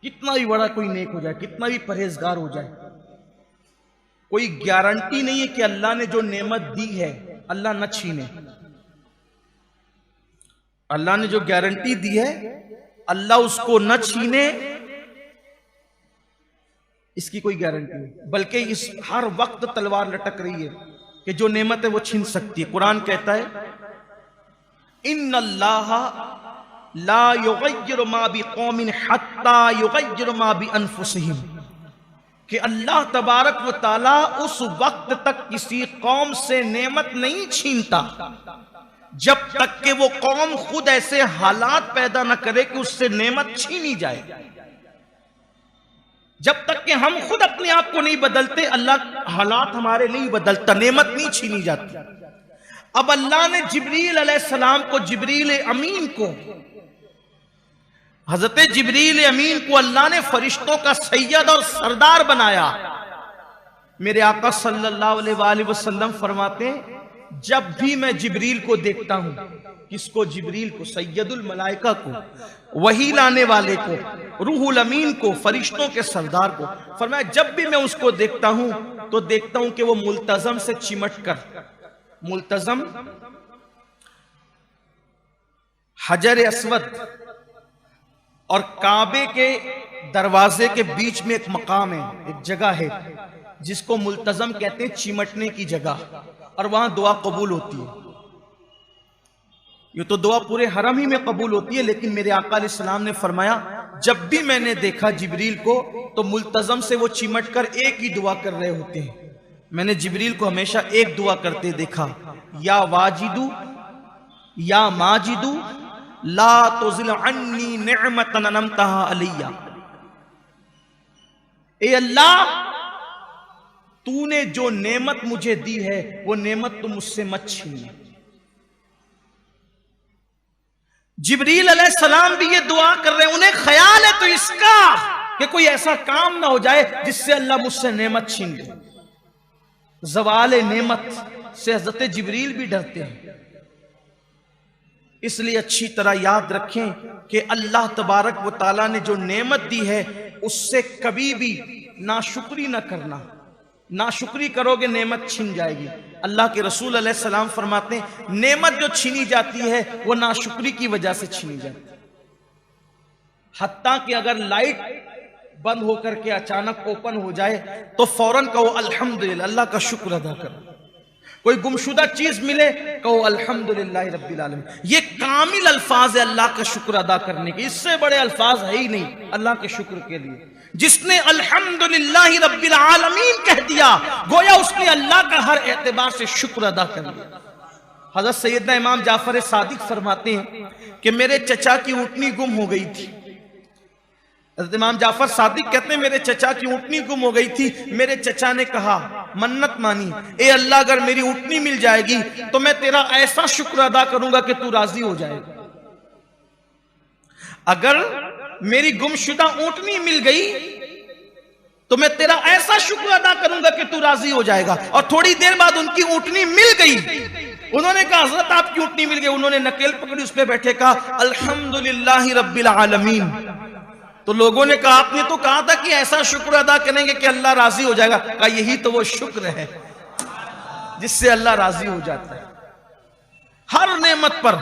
कितना भी बड़ा कोई नेक हो जाए, कितना भी परहेजगार हो जाए, कोई गारंटी नहीं है कि अल्लाह ने जो नेमत दी है अल्लाह न छीने। अल्लाह ने जो गारंटी दी है अल्लाह उसको न छीने, इसकी कोई गारंटी नहीं, बल्कि इस हर वक्त तलवार लटक रही है कि जो नेमत है वो छीन सकती है। कुरान कहता है इन्नल्लाह ला युगय्यिरु मा बिकौमिन हत्ता युगय्यिरु मा बिअनफुसिहिम, कि अल्लाह तबारक व तआला उस वक्त तक किसी कौम से नेमत नहीं छीनता जब तक कि वो कौम खुद ऐसे हालात पैदा न करे कि उससे नेमत छीनी जाए। जब तक कि हम खुद अपने आप को नहीं बदलते, अल्लाह हालात हमारे लिए बदलता, नेमत नहीं छीनी जाती। अब अल्लाह ने जिब्रील अलैहिस्सलाम को, जिब्रील अमीन को, हजरत जिब्रील अमीन को अल्लाह ने फरिश्तों का सैयद और सरदार बनाया। मेरे आका सल्लल्लाहु अलैहि वसल्लम फरमाते हैं, जब भी मैं जिब्रील को देखता हूं, किसको? जिब्रील को, सैयदुल मलाइका को, वही लाने वाले को, रूहुल अमीन को, फरिश्तों के सरदार को, फरमाया जब भी मैं उसको देखता हूं तो देखता हूं कि वो मुल्तजम से चिमट कर, मुल्तजम हजर अस्वद और काबे के दरवाजे के बीच में एक मकाम है, एक जगह है जिसको मुल्तजम कहते हैं, चिमटने की जगह, और वहां दुआ कबूल होती है। ये तो दुआ पूरे हरम ही में कबूल होती है, लेकिन मेरे आका अलैहिस्सलाम ने फरमाया जब भी मैंने देखा जिब्रील को तो मुल्तजम से वो चिमट कर एक ही दुआ कर रहे होते हैं। मैंने जिब्रील को हमेशा एक दुआ करते देखा, या वाजिदू या माजिदू ला तुज़िल अन्नी निअमतन अनअमतहा अलैया, ए अल्लाह तूने जो नेमत मुझे दी है वो नेमत तुम मुझसे मत छीन। जिब्रील अलैहिस्सलाम भी ये दुआ कर रहे हैं, उन्हें ख्याल है तो इसका कि कोई ऐसा काम ना हो जाए जिससे अल्लाह मुझसे नेमत छीन ले। ज़वाल नेमत से हज़रत जिब्रील भी डरते हैं। इसलिए अच्छी तरह याद रखें कि अल्लाह तबारक व तआला ने जो नेमत दी है उससे कभी भी नाशुक्री ना करना। नाशुक्री करोगे नेमत छिन जाएगी। अल्लाह के रसूल अलैहिस्सलाम फरमाते हैं नेमत जो छीनी जाती है वो नाशुक्री की वजह से छीनी जाती है। हत्ता कि अगर लाइट बंद होकर के अचानक ओपन हो जाए तो फौरन कहो अल्हम्दुलिल्लाह, अल्लाह का शुक्र अदा करो। कोई गुमशुदा चीज मिले कहो अल्हम्दुलिल्लाह रब्बिल आलमीन। ये कामिल अल्फाज है अल्लाह का शुक्र अदा करने के, इससे बड़े अल्फाज है ही नहीं अल्लाह के शुक्र के लिए। जिसने अल्हम्दुलिल्लाह रब्बिल आलमीन कह दिया गोया उसने अल्लाह का हर एतबार से शुक्र अदा कर लिया। हजरत सैयदना इमाम जाफर सादिक फरमाते हैं कि मेरे चचा की ऊँटनी गुम हो गई थी। हजरत इमाम जाफर सादिक कहते हैं मेरे चचा की ऊँटनी गुम हो गई थी। मेरे चचा ने कहा, मन्नत मानी, ए अल्लाह अगर मेरी ऊँटनी मिल जाएगी तो मैं तेरा ऐसा शुक्र अदा करूंगा कि तू राजी हो जाएगा। अगर मेरी गुमशुदा ऊँटनी मिल गई तो मैं तेरा ऐसा शुक्र अदा करूंगा कि तू राजी हो जाएगा। और थोड़ी देर बाद उनकी ऊँटनी मिल गई। उन्होंने कहा हजरत आपकी ऊँटनी मिल गई। उन्होंने नकेल पकड़ी, उस पर बैठे कहा अल्हम्दुलिल्लाह रब्बिल आलमीन। तो लोगों ने कहा आपने तो कहा था कि ऐसा शुक्र अदा करेंगे कि अल्लाह राजी हो जाएगा। कहा यही तो वो शुक्र है जिससे अल्लाह राजी हो जाता है। हर नेमत पर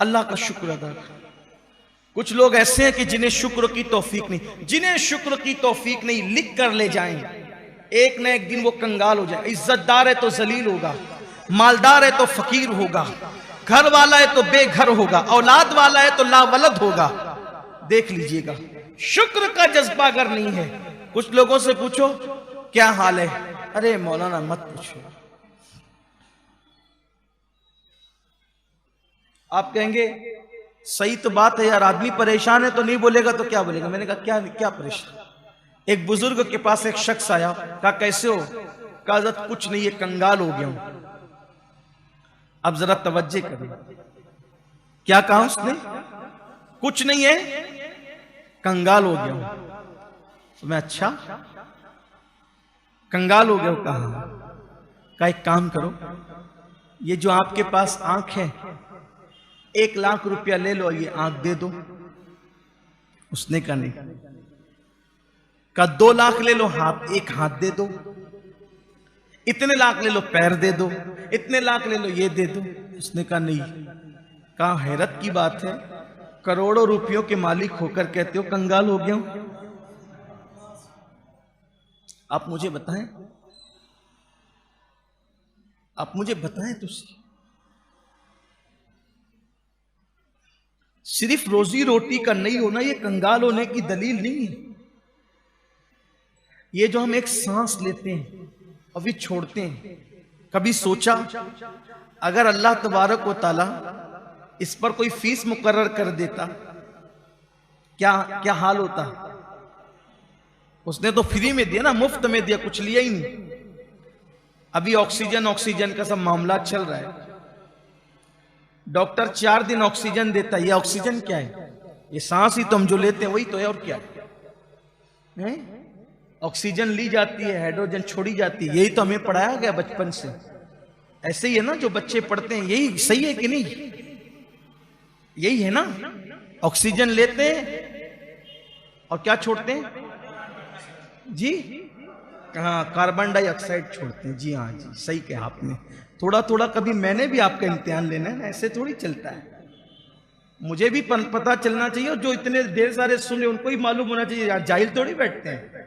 अल्लाह का शुक्र अदा करें। कुछ लोग ऐसे हैं कि जिन्हें शुक्र की तौफीक नहीं, जिन्हें शुक्र की तौफीक नहीं, लिख कर ले जाएं, एक न एक दिन वो कंगाल हो जाए। इज्जतदार है तो जलील होगा, मालदार है तो फकीर होगा, घर वाला है तो बेघर होगा, औलाद वाला है तो लावलद होगा। देख लीजिएगा, शुक्र का जज्बा अगर नहीं है, कुछ लोगों से पूछो क्या हाल है, अरे मौलाना मत पूछो। आप कहेंगे सही तो बात है यार, आदमी परेशान है तो नहीं बोलेगा तो क्या बोलेगा। मैंने कहा क्या क्या परेशान। एक बुजुर्ग के पास एक शख्स आया, कहा कैसे हो, कहा हज़रत कुछ नहीं, ये कंगाल हो गया हूं। अब जरा तवज्जो करें, क्या कहा उसने? कुछ नहीं है, कंगाल हो गया हूं। तो मैं अच्छा कंगाल हो गया हूं? कहा एक काम करो, ये जो आपके पास आंख है 1 लाख रुपया ले लो, ये आंख दे दो। उसने कहा नहीं। कहा 2 लाख ले लो, एक हाथ दे दो। इतने लाख ले लो, पैर दे दो। इतने लाख ले लो, ये दे दो। उसने कहा नहीं। कहा हैरत की बात है, करोड़ों रुपयों के मालिक होकर कहते हो कंगाल हो गया हूं। आप मुझे बताएं, आप मुझे बताएं तो सिर्फ रोजी रोटी का नहीं होना ये कंगाल होने की दलील नहीं है। ये जो हम एक सांस लेते हैं और फिर छोड़ते हैं, कभी सोचा अगर अल्लाह तबारक व तआला इस पर कोई फीस मुकर्रर कर देता, क्या क्या हाल होता? उसने तो फ्री में दिया ना, मुफ्त में दिया, कुछ लिया ही नहीं। अभी ऑक्सीजन का सब मामला चल रहा है। डॉक्टर 4 दिन ऑक्सीजन देता है। ये ऑक्सीजन क्या है? ये सांस ही तो हम जो लेते हैं वही तो है, और क्या है? ऑक्सीजन ली जाती है, हाइड्रोजन छोड़ी जाती है। यही तो हमें पढ़ाया गया बचपन से। ऐसे ही है ना जो बच्चे पढ़ते हैं, यही सही है कि नहीं? यही है ना, ऑक्सीजन लेते हैं और क्या छोड़ते हैं जी? हाँ, कार्बन डाइऑक्साइड छोड़ते हैं। जी हाँ जी, सही कहा आपने। थोड़ा थोड़ा कभी मैंने भी आपका इम्तिहान लेना है ना, ऐसे थोड़ी चलता है। मुझे भी पता चलना चाहिए, और जो इतने ढेर सारे सुने उनको ही मालूम होना चाहिए। यार जाहिल थोड़ी बैठते हैं।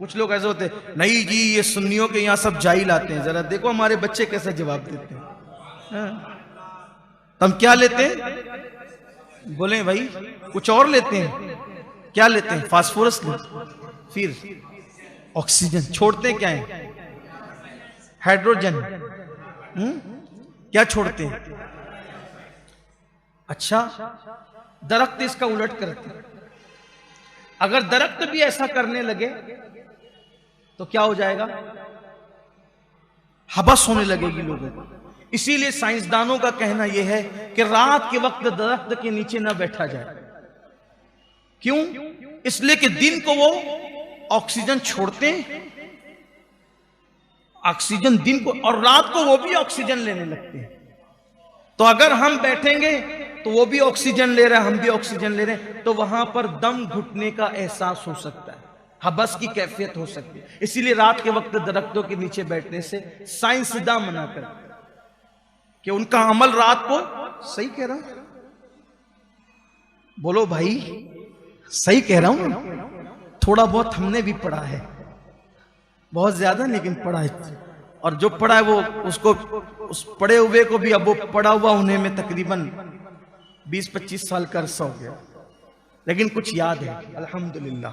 कुछ लोग ऐसे होते हैं, नहीं जी ये सुन्नियों के यहाँ सब जाहिल आते हैं। जरा देखो हमारे बच्चे कैसे जवाब देते हैं। तो हम क्या लेते हैं? बोले भाई कुछ और लेते हैं। क्या लेते हैं? फास्फोरस लेते, फिर ऑक्सीजन छोड़ते क्या है? हाइड्रोजन। क्या छोड़ते हैं? अच्छा, दरख्त इसका उलट करते हैं। अगर दरख्त भी ऐसा करने लगे तो क्या हो जाएगा? हबस होने लगेगी लोगों को। इसीलिए साइंसदानों का कहना यह है कि रात के वक्त दरख्त के नीचे ना बैठा जाए। क्यों? इसलिए कि दिन को वो ऑक्सीजन छोड़ते हैं, ऑक्सीजन दिन को, और रात को वो भी ऑक्सीजन लेने लगते हैं। तो अगर हम बैठेंगे तो वो भी ऑक्सीजन ले रहे हैं, हम भी ऑक्सीजन ले रहे हैं, तो वहां पर दम घुटने का एहसास हो सकता है, हबस की कैफियत हो सकती है। इसीलिए रात के वक्त दरख्तों के नीचे बैठने से साइंसदान मना करते हैं कि उनका अमल रात को, सही कह रहा हूं? बोलो भाई, सही कह रहा हूं? थोड़ा बहुत हमने भी पढ़ा है, बहुत ज्यादा लेकिन पढ़ा है। और जो पढ़ा है वो उसको, उस पढ़े हुए को भी, अब वो पढ़ा हुआ उन्हें में तकरीबन 20-25 साल का अरसा हो गया, लेकिन कुछ याद है अल्हम्दुलिल्लाह।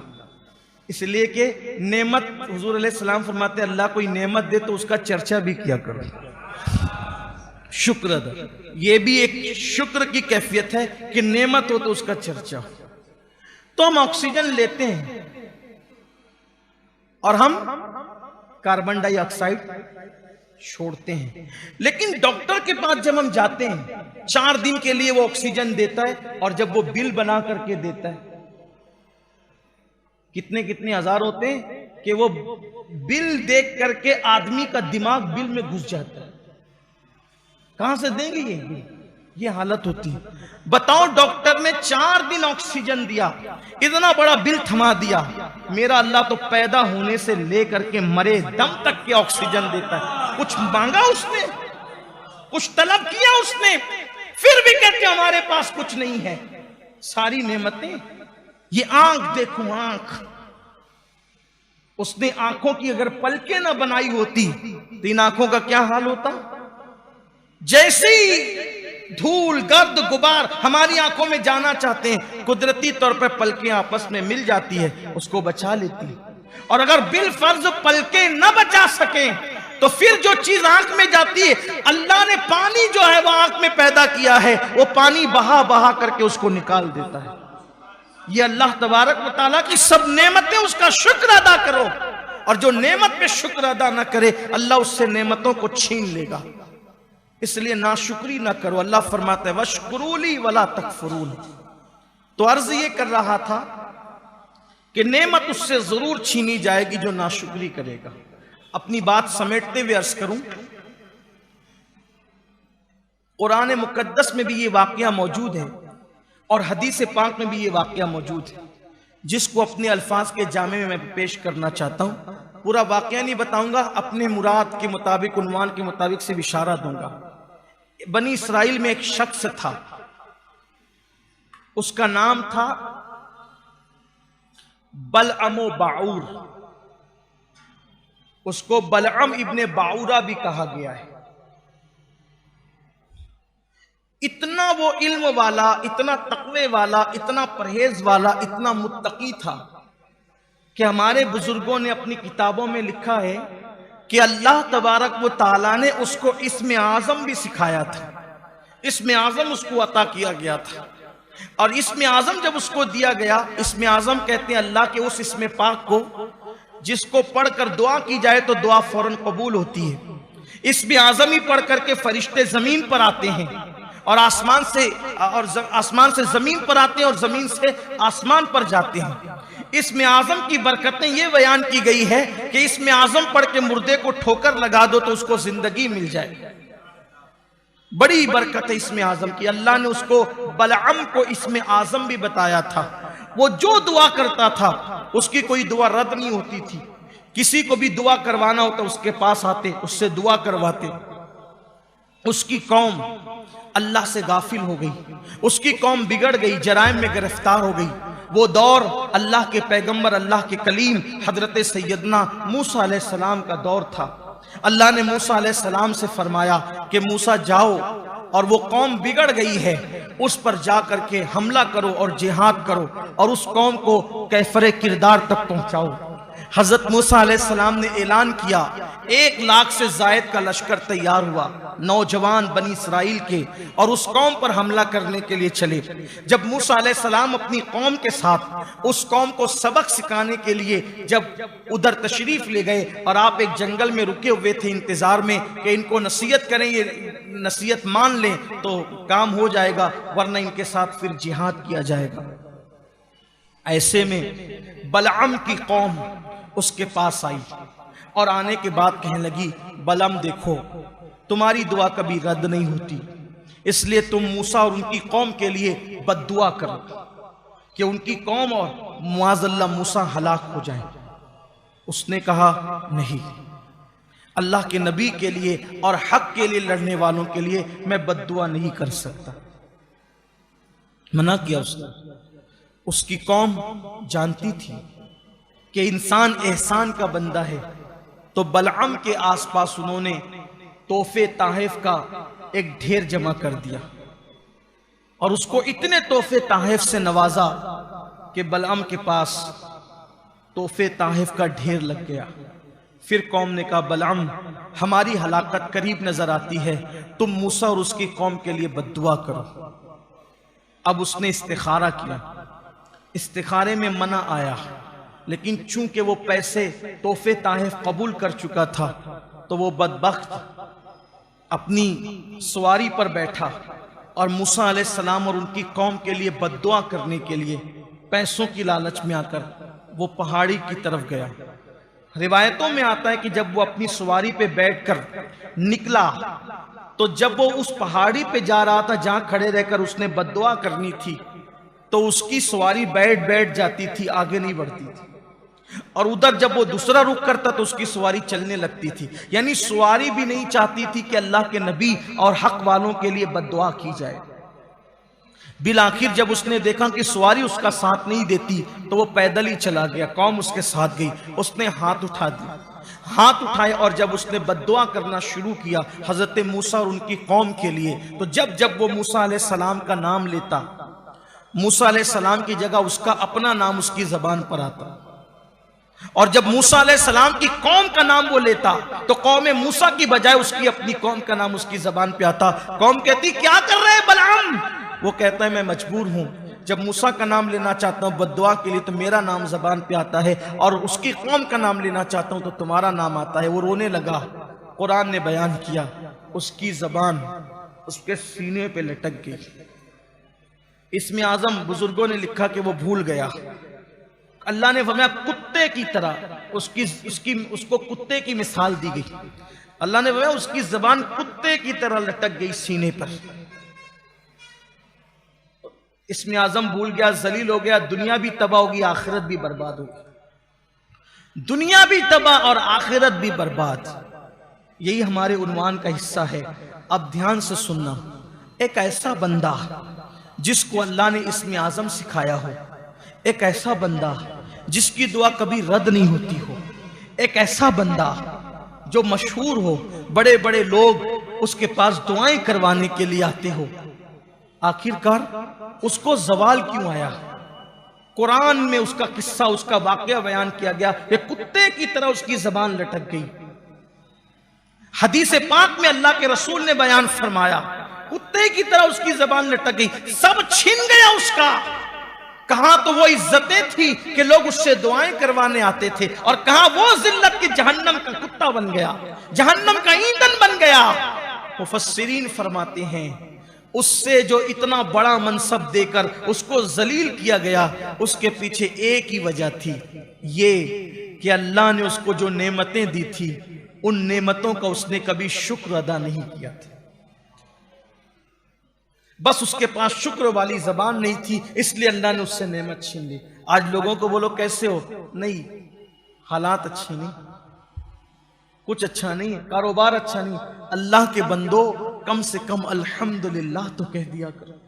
इसलिए कि नेमत, हुजूर अलैहिस्सलाम फरमाते हैं अल्लाह कोई नेमत दे तो उसका चर्चा भी किया करो, शुक्र अदा। ये भी एक शुक्र की कैफियत है कि नेमत हो तो उसका चर्चा हो। तो हम ऑक्सीजन लेते हैं और हम कार्बन डाइऑक्साइड छोड़ते हैं। लेकिन डॉक्टर के पास जब हम जाते हैं 4 दिन के लिए वो ऑक्सीजन देता है, और जब वो बिल बना करके देता है, कितने कितने हजार होते हैं कि वो बिल देख करके आदमी का दिमाग बिल में घुस जाता है। कहां से देंगे ये हालत होती है। बताओ, डॉक्टर ने 4 दिन ऑक्सीजन दिया, इतना बड़ा बिल थमा दिया। मेरा अल्लाह तो पैदा होने से लेकर के मरे दम तक के ऑक्सीजन देता है। कुछ मांगा उसने? कुछ तलब किया उसने? फिर भी कहते हमारे पास कुछ नहीं है। सारी नेमतें, ये आंख देखो, आंख, उसने आंखों की अगर पलकें ना बनाई होती तो इन आंखों का क्या हाल होता? जैसी धूल, गर्द, गुबार हमारी आंखों में जाना चाहते हैं, कुदरती तौर पर पलकें आपस में मिल जाती है, उसको बचा लेती है। और अगर बिल फर्ज पलकें न बचा सके तो फिर जो चीज आंख में जाती है, अल्लाह ने पानी जो है वो आंख में पैदा किया है, वो पानी बहा बहा करके उसको निकाल देता है। ये अल्लाह तबारक व तआला की सब नेमतें, उसका शुक्र अदा करो। और जो नेमत पे शुक्र अदा ना करे, अल्लाह उससे नेमतों को छीन लेगा। इसलिए नाशुक्री ना करो। अल्लाह फरमाता है वशकुरूली वला तकफुरून। तो अर्ज ये कर रहा था कि नेमत उससे जरूर छीनी जाएगी जो नाशुक्री करेगा। अपनी बात समेटते हुए अर्ज करूं, कुरान मुकद्दस में भी ये वाकया मौजूद है और हदीस पाक में भी ये वाकया मौजूद है, जिसको अपने अल्फाज के जामे में मैं पेश करना चाहता हूं। पूरा वाकया नहीं बताऊंगा, अपने मुराद के मुताबिक, उन्वान के मुताबिक से इशारा दूंगा। बनी इसराइल में एक शख्स था, उसका नाम था बलअम बाऊर। उसको बलअम इब्ने बाऊरा भी कहा गया है। इतना वो इल्म वाला, इतना तकवे वाला, इतना परहेज वाला, इतना मुत्तकी था कि हमारे बुजुर्गों ने अपनी किताबों में लिखा है कि अल्लाह तबारक व तआला ने उसको इस्म आज़म भी सिखाया था। इस्म आज़म उसको अता किया गया था। और इस्म आज़म जब उसको दिया गया, इस्म आज़म कहते हैं अल्लाह के उस इस्म पाक को जिसको पढ़कर दुआ की जाए तो दुआ फौरन कबूल होती है। इस्म आज़म ही पढ़ करके फरिश्ते जमीन पर आते हैं और आसमान से जमीन पर आते हैं और जमीन से आसमान पर जाते हैं। इस्म आज़म की बरकतें ये बयान की गई है कि इस्म आज़म पढ़ के मुर्दे को ठोकर लगा दो तो उसको जिंदगी मिल जाए। बड़ी बरकत है इस्म आज़म की। अल्लाह ने उसको बलअम को इस्म आज़म भी बताया था। वो जो दुआ करता था उसकी कोई दुआ रद्द नहीं होती थी। किसी को भी दुआ करवाना होता उसके पास आते, उससे दुआ करवाते। उसकी कौम अल्लाह से गाफिल हो गई, उसकी कौम बिगड़ गई, जराइम में गिरफ्तार हो गई। वो दौर अल्लाह के पैगंबर, अल्लाह के कलीम हजरत सैयदना मूसा अलैहिस्सलाम का दौर था। अल्लाह ने मूसा अलैहिस्सलाम से फरमाया कि मूसा जाओ और वो कौम बिगड़ गई है उस पर जा करके हमला करो और जिहाद करो और उस कौम को कैफरे किरदार तक पहुंचाओ। हजरत मूसा अलैहिस्सलाम ने ऐलान किया, 1 लाख से जायद का लश्कर तैयार हुआ, नौजवान बनी इसराइल के, और उस कौम पर हमला करने के लिए चले। जब मूसा अलैहिस्सलाम अपनी कौम के साथ उस कौम को सबक सिखाने के लिए जब उधर तशरीफ ले गए और आप एक जंगल में रुके हुए थे इंतजार में कि इनको नसीहत करें, ये नसीहत मान लें तो काम हो जाएगा, वरना इनके साथ फिर जिहाद किया जाएगा। ऐसे में बलअम की कौम उसके पास आई और आने के बाद कहने लगी, बलअम देखो तुम्हारी दुआ कभी रद्द नहीं होती, इसलिए तुम मूसा और उनकी कौम के लिए बद्दुआ करो कि उनकी कौम और मुआज़ल्लाह मूसा हलाक हो जाए। उसने कहा नहीं, अल्लाह के नबी के लिए और हक के लिए लड़ने वालों के लिए मैं बद्दुआ नहीं कर सकता। मना किया उसने। उसकी कौम जानती थी कि इंसान एहसान का बंदा है, तो बलअम के आसपास उन्होंने तोहफे ताहिफ का एक ढेर जमा कर दिया और उसको इतने तोहफे ताहिफ से नवाजा कि बलअम के पास तोहफे ताहिफ का ढेर लग गया। फिर कौम ने कहा, बलअम हमारी हलाकत करीब नजर आती है, तुम मूसा और उसकी कौम के लिए बद्दुआ करो। अब उसने इस्तिखारा किया, इस्तिखारे में मना आया, लेकिन चूंकि वो पैसे तोहफे ताहिफ कबूल कर चुका था तो वो बदबख्त अपनी सवारी पर बैठा और मूसा अलैहिस्सलाम और उनकी कौम के लिए बद्दुआ करने के लिए पैसों की लालच में आकर वो पहाड़ी की तरफ गया। रिवायतों में आता है कि जब वो अपनी सवारी पे बैठकर निकला तो जब वो उस पहाड़ी पे जा रहा था जहां खड़े रहकर उसने बद्दुआ करनी थी, तो उसकी सवारी बैठ जाती थी, आगे नहीं बढ़ती थी। और उधर जब वो दूसरा रुख करता तो उसकी सवारी चलने लगती थी। यानी सवारी भी नहीं चाहती थी कि अल्लाह के नबी और हक वालों के लिए बद्दुआ की जाए। बिल आखिर जब उसने देखा कि सवारी उसका साथ नहीं देती तो वो पैदल ही चला गया, कौम उसके साथ गई। उसने हाथ उठा दिया, हाथ उठाए और जब उसने बद्दुआ करना शुरू किया हजरत मूसा और उनकी कौम के लिए, तो जब जब वो मूसा अलैहिस्सलाम का नाम लेता, मूसा अलैहिस्सलाम की जगह उसका अपना नाम उसकी जबान पर आता। और जब मूसा अलैहिस्सलाम की कौम का नाम वो लेता तो कौम मूसा की बजाय उसकी अपनी कौम का नाम उसकी जबान पे आता। कौम कहती, क्या कर रहे हैं बलअम? वो कहता है, मैं मजबूर हूं, जब मूसा का नाम लेना चाहता हूं बद्दुआ के लिए तो मेरा नाम जबान पे आता है, और उसकी कौम का नाम लेना चाहता हूं तो तुम्हारा नाम आता है। वो रोने लगा। कुरान ने बयान किया उसकी जबान उसके सीने पे लटक गई। इसमें आजम बुजुर्गों ने लिखा कि वो भूल गया। अल्लाह ने फरमाया कुत्ते की तरह उसको कुत्ते की मिसाल दी गई। अल्लाह ने फरमाया उसकी जबान कुत्ते की तरह लटक गई सीने पर। इसमें आजम भूल गया, जलील हो गया, दुनिया भी तबाह होगी, आखिरत भी बर्बाद होगी। दुनिया भी तबाह और आखिरत भी बर्बाद। यही हमारे उन्वान का हिस्सा है। अब ध्यान से सुनना। एक ऐसा बंदा जिसको अल्लाह ने इसमें आजम सिखाया हो, एक ऐसा बंदा जिसकी दुआ कभी रद्द नहीं होती हो, एक ऐसा बंदा जो मशहूर हो, बड़े बड़े लोग उसके पास दुआएं करवाने के लिए आते हो, आखिरकार उसको जवाल क्यों आया? कुरान में उसका किस्सा, उसका वाकया बयान किया गया कि कुत्ते की तरह उसकी जबान लटक गई। हदीस पाक में अल्लाह के रसूल ने बयान फरमाया कुत्ते की तरह उसकी जबान लटक गई, सब छीन गया उसका। कहां तो वो इज्जतें थी कि लोग उससे दुआएं करवाने आते थे, और कहां वो जिल्लत की जहन्नम का कुत्ता बन गया, जहन्नम का ईंधन बन गया। मुफस्सिरीन फरमाते हैं उससे जो इतना बड़ा मनसब देकर उसको जलील किया गया, उसके पीछे एक ही वजह थी, ये कि अल्लाह ने उसको जो नेमतें दी थी उन नेमतों का उसने कभी शुक्र अदा नहीं किया था। बस उसके पास शुक्र वाली जबान नहीं थी, इसलिए अल्लाह ने उससे नेमत छीन ली। आज लोगों को बोलो कैसे हो, नहीं, हालात अच्छे नहीं, कुछ अच्छा नहीं, कारोबार अच्छा नहीं। अल्लाह के बंदो कम से कम अल्हम्दुलिल्लाह तो कह दिया करो,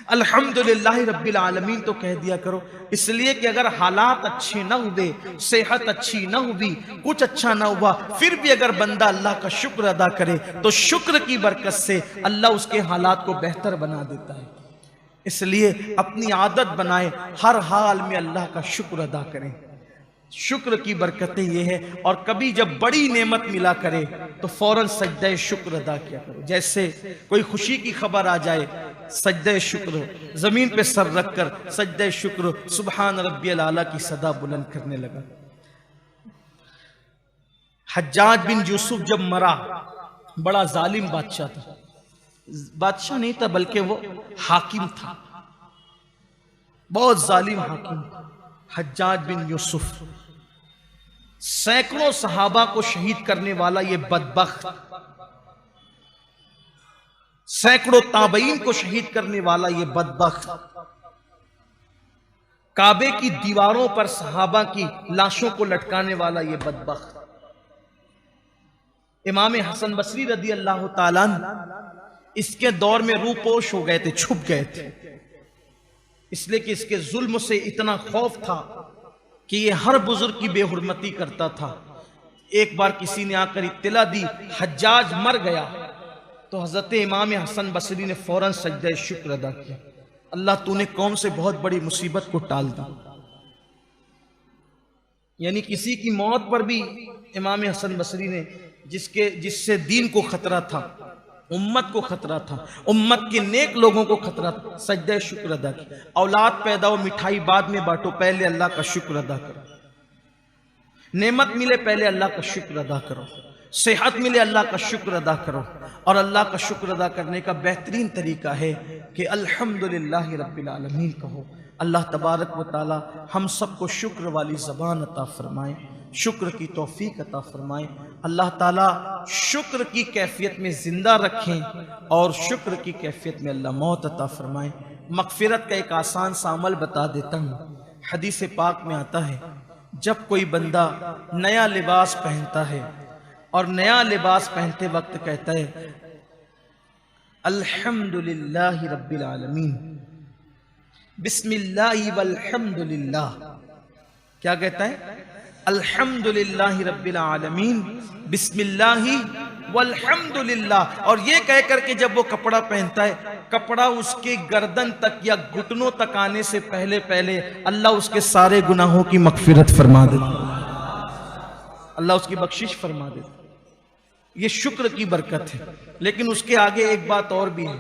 अल्हम्दुलिल्लाह रब्बिल आलमीन तो कह दिया करो। इसलिए कि अगर हालात अच्छे ना हुए, सेहत अच्छी ना हुई, कुछ अच्छा ना हुआ, फिर भी अगर बंदा अल्लाह का शुक्र अदा करे तो शुक्र की बरकत से अल्लाह उसके हालात को बेहतर बना देता है। इसलिए अपनी आदत बनाए हर हाल में अल्लाह का शुक्र अदा करें। शुक्र की बरकतें ये है। और कभी जब बड़ी नेमत मिला करे तो फौरन सजदे शुक्र अदा किया करो। जैसे कोई खुशी की खबर आ जाए, सजदे शुक्र, जमीन पे सर रखकर सजदे शुक्र, सुबहान रब्बियल आला की सदा बुलंद करने लगा। हज्जाज बिन यूसुफ जब मरा, बड़ा जालिम बादशाह था, बादशाह नहीं था बल्कि वो हाकिम था, बहुत जालिम हाकिम था हज्जाज बिन यूसुफ। सैकड़ों सहाबा को शहीद करने वाला ये बदबख्त, सैकड़ों ताबईन को शहीद करने वाला ये बदबख्त, काबे की दीवारों पर सहाबा की लाशों को लटकाने वाला ये बदबख्त। इमाम हसन बसरी रदी अल्लाह ताला इसके दौर में रूपोश हो गए थे, छुप गए थे, इसलिए कि इसके जुल्म से इतना खौफ था कि ये हर बुजुर्ग की बेहुरमती करता था। एक बार किसी ने आकर इत्तला दी हज्जाज मर गया, तो हजरत इमाम हसन बसरी ने फौरन सजदे शुक्र अदा किया, अल्लाह तूने कौम से बहुत बड़ी मुसीबत को टाल दी। यानी किसी की मौत पर भी इमाम हसन बसरी ने, जिससे दीन को खतरा था, उम्मत को खतरा था, उम्मत के नेक लोगों को खतरा था, सजदे शुक्र अदा किया। औलाद पैदा हो, मिठाई बाद में बांटो, पहले अल्लाह का शुक्र अदा करो। नेमत मिले पहले अल्लाह का शुक्र अदा करो, सेहत मिले अल्लाह का शुक्र अदा करो। और अल्लाह का शुक्र अदा करने का बेहतरीन तरीका है कि अल्हम्दुलिल्लाह रब्बिल आलमीन कहो। अल्लाह तबारक व तआला हम सबको शुक्र वाली ज़बान अता फरमाए, शुक्र की तौफीक अता फरमाए। अल्लाह ताला शुक्र की कैफियत में जिंदा रखें और शुक्र की कैफियत में अल्लाह मौत अता फरमाए। मगफिरत का एक आसान सा अमल बता देता हूँ। हदीस पाक में आता है जब कोई बंदा नया लिबास पहनता है और नया लिबास पहनते वक्त कहता है अल्हम्दुलिल्लाहि रब्बिल आलमीन, बिस्मिल्लाहि वल्हम्दुलिल्लाह, क्या कहता है? अल्हम्दुलिल्लाहि रब्बिल आलमीन, बिस्मिल्लाहि वल्हम्दुलिल्लाह। और ये कह करके जब वो कपड़ा पहनता है, कपड़ा उसके गर्दन तक या घुटनों तक आने से पहले पहले अल्लाह उसके सारे गुनाहों की मगफिरत फरमा देता, अल्लाह उसकी बख्शिश फरमा देता। ये शुक्र की बरकत है। लेकिन उसके आगे एक बात और भी है,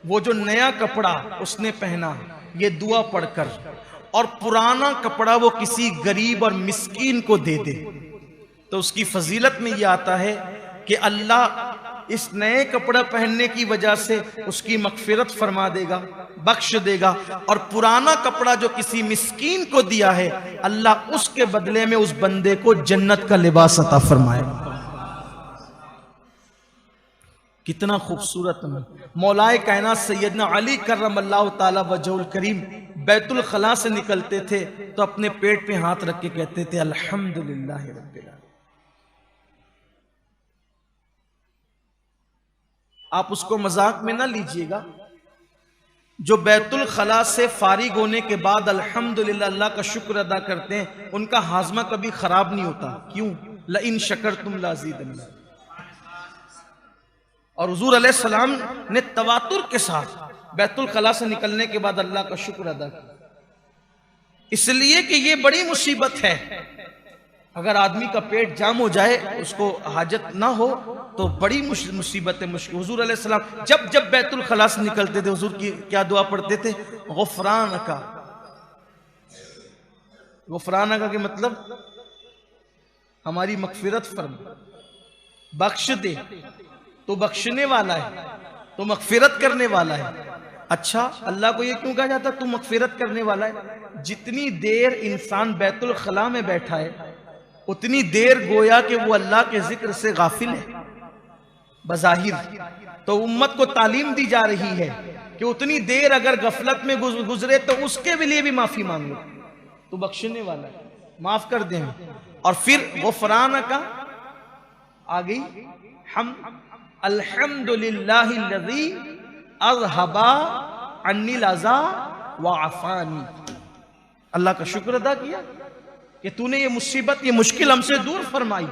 वो जो नया कपड़ा उसने पहना ये दुआ पढ़कर, और पुराना कपड़ा वो किसी गरीब और मिस्कीन को दे दे, तो उसकी फजीलत में ये आता है कि अल्लाह इस नए कपड़ा पहनने की वजह से उसकी मगफिरत फरमा देगा, बख्श देगा। और पुराना कपड़ा जो किसी मिस्कीन को दिया है, अल्लाह उसके बदले में उस बंदे को जन्नत का लिबास अता फरमाएगा। कितना खूबसूरत है। मौलाए कायनात सैयदना अली करमल्लाहु ताला वजहुल करीम बैतुल खला से निकलते थे तो अपने पेट पे हाथ रख के कहते थे अल्हम्दुलिल्लाह रब्बिल आलमीन। आप उसको मजाक में ना लीजिएगा। जो बैतुल खला से फारिग होने के बाद अल्हम्दुलिल्लाह अल्लाह का शुक्र अदा करते हैं, उनका हाजमा कभी खराब नहीं होता। क्यों? लइन शकरतुम लाज़ीदन्नकुम। और हुजूर अलैहिस्सलाम ने तवातुर के साथ बैतुल खला से निकलने के बाद अल्लाह का शुक्र अदा किया, इसलिए कि ये बड़ी मुसीबत है। अगर आदमी का पेट जाम हो जाए, उसको हाजत ना हो, तो बड़ी मुसीबत है, मुश्किल। हुजूर अलैहिस्सलाम जब जब बैतुल खला से निकलते थे, हुजूर की क्या दुआ पढ़ते थे? गुफरानका। गुफरानका के मतलब हमारी मगफिरत फरमा, बख्श दे। तो बख्शने वाला है, तो मगफिरत करने वाला है। अच्छा, अल्लाह को ये क्यों कहा जाता तू मगफिरत करने वाला है? जितनी देर इंसान बैतुल खला में बैठा है, उतनी देर गोया कि वो अल्लाह के जिक्र से गाफिल है बज़ाहिर। तो उम्मत को तालीम दी जा रही है कि उतनी देर अगर गफलत में गुजरे तो उसके लिए भी माफी मांगो, तो बख्शने वाला है, माफ कर दे। और फिर गुफरान का आ गई हम अल्हम्दुलिल्लाहिल्लज़ी अज़हबा अन्निल अज़ा व आफ़ानी। अल्लाह का शुक्र अदा किया कि तूने ये मुसीबत, ये मुश्किल हमसे दूर फरमाई।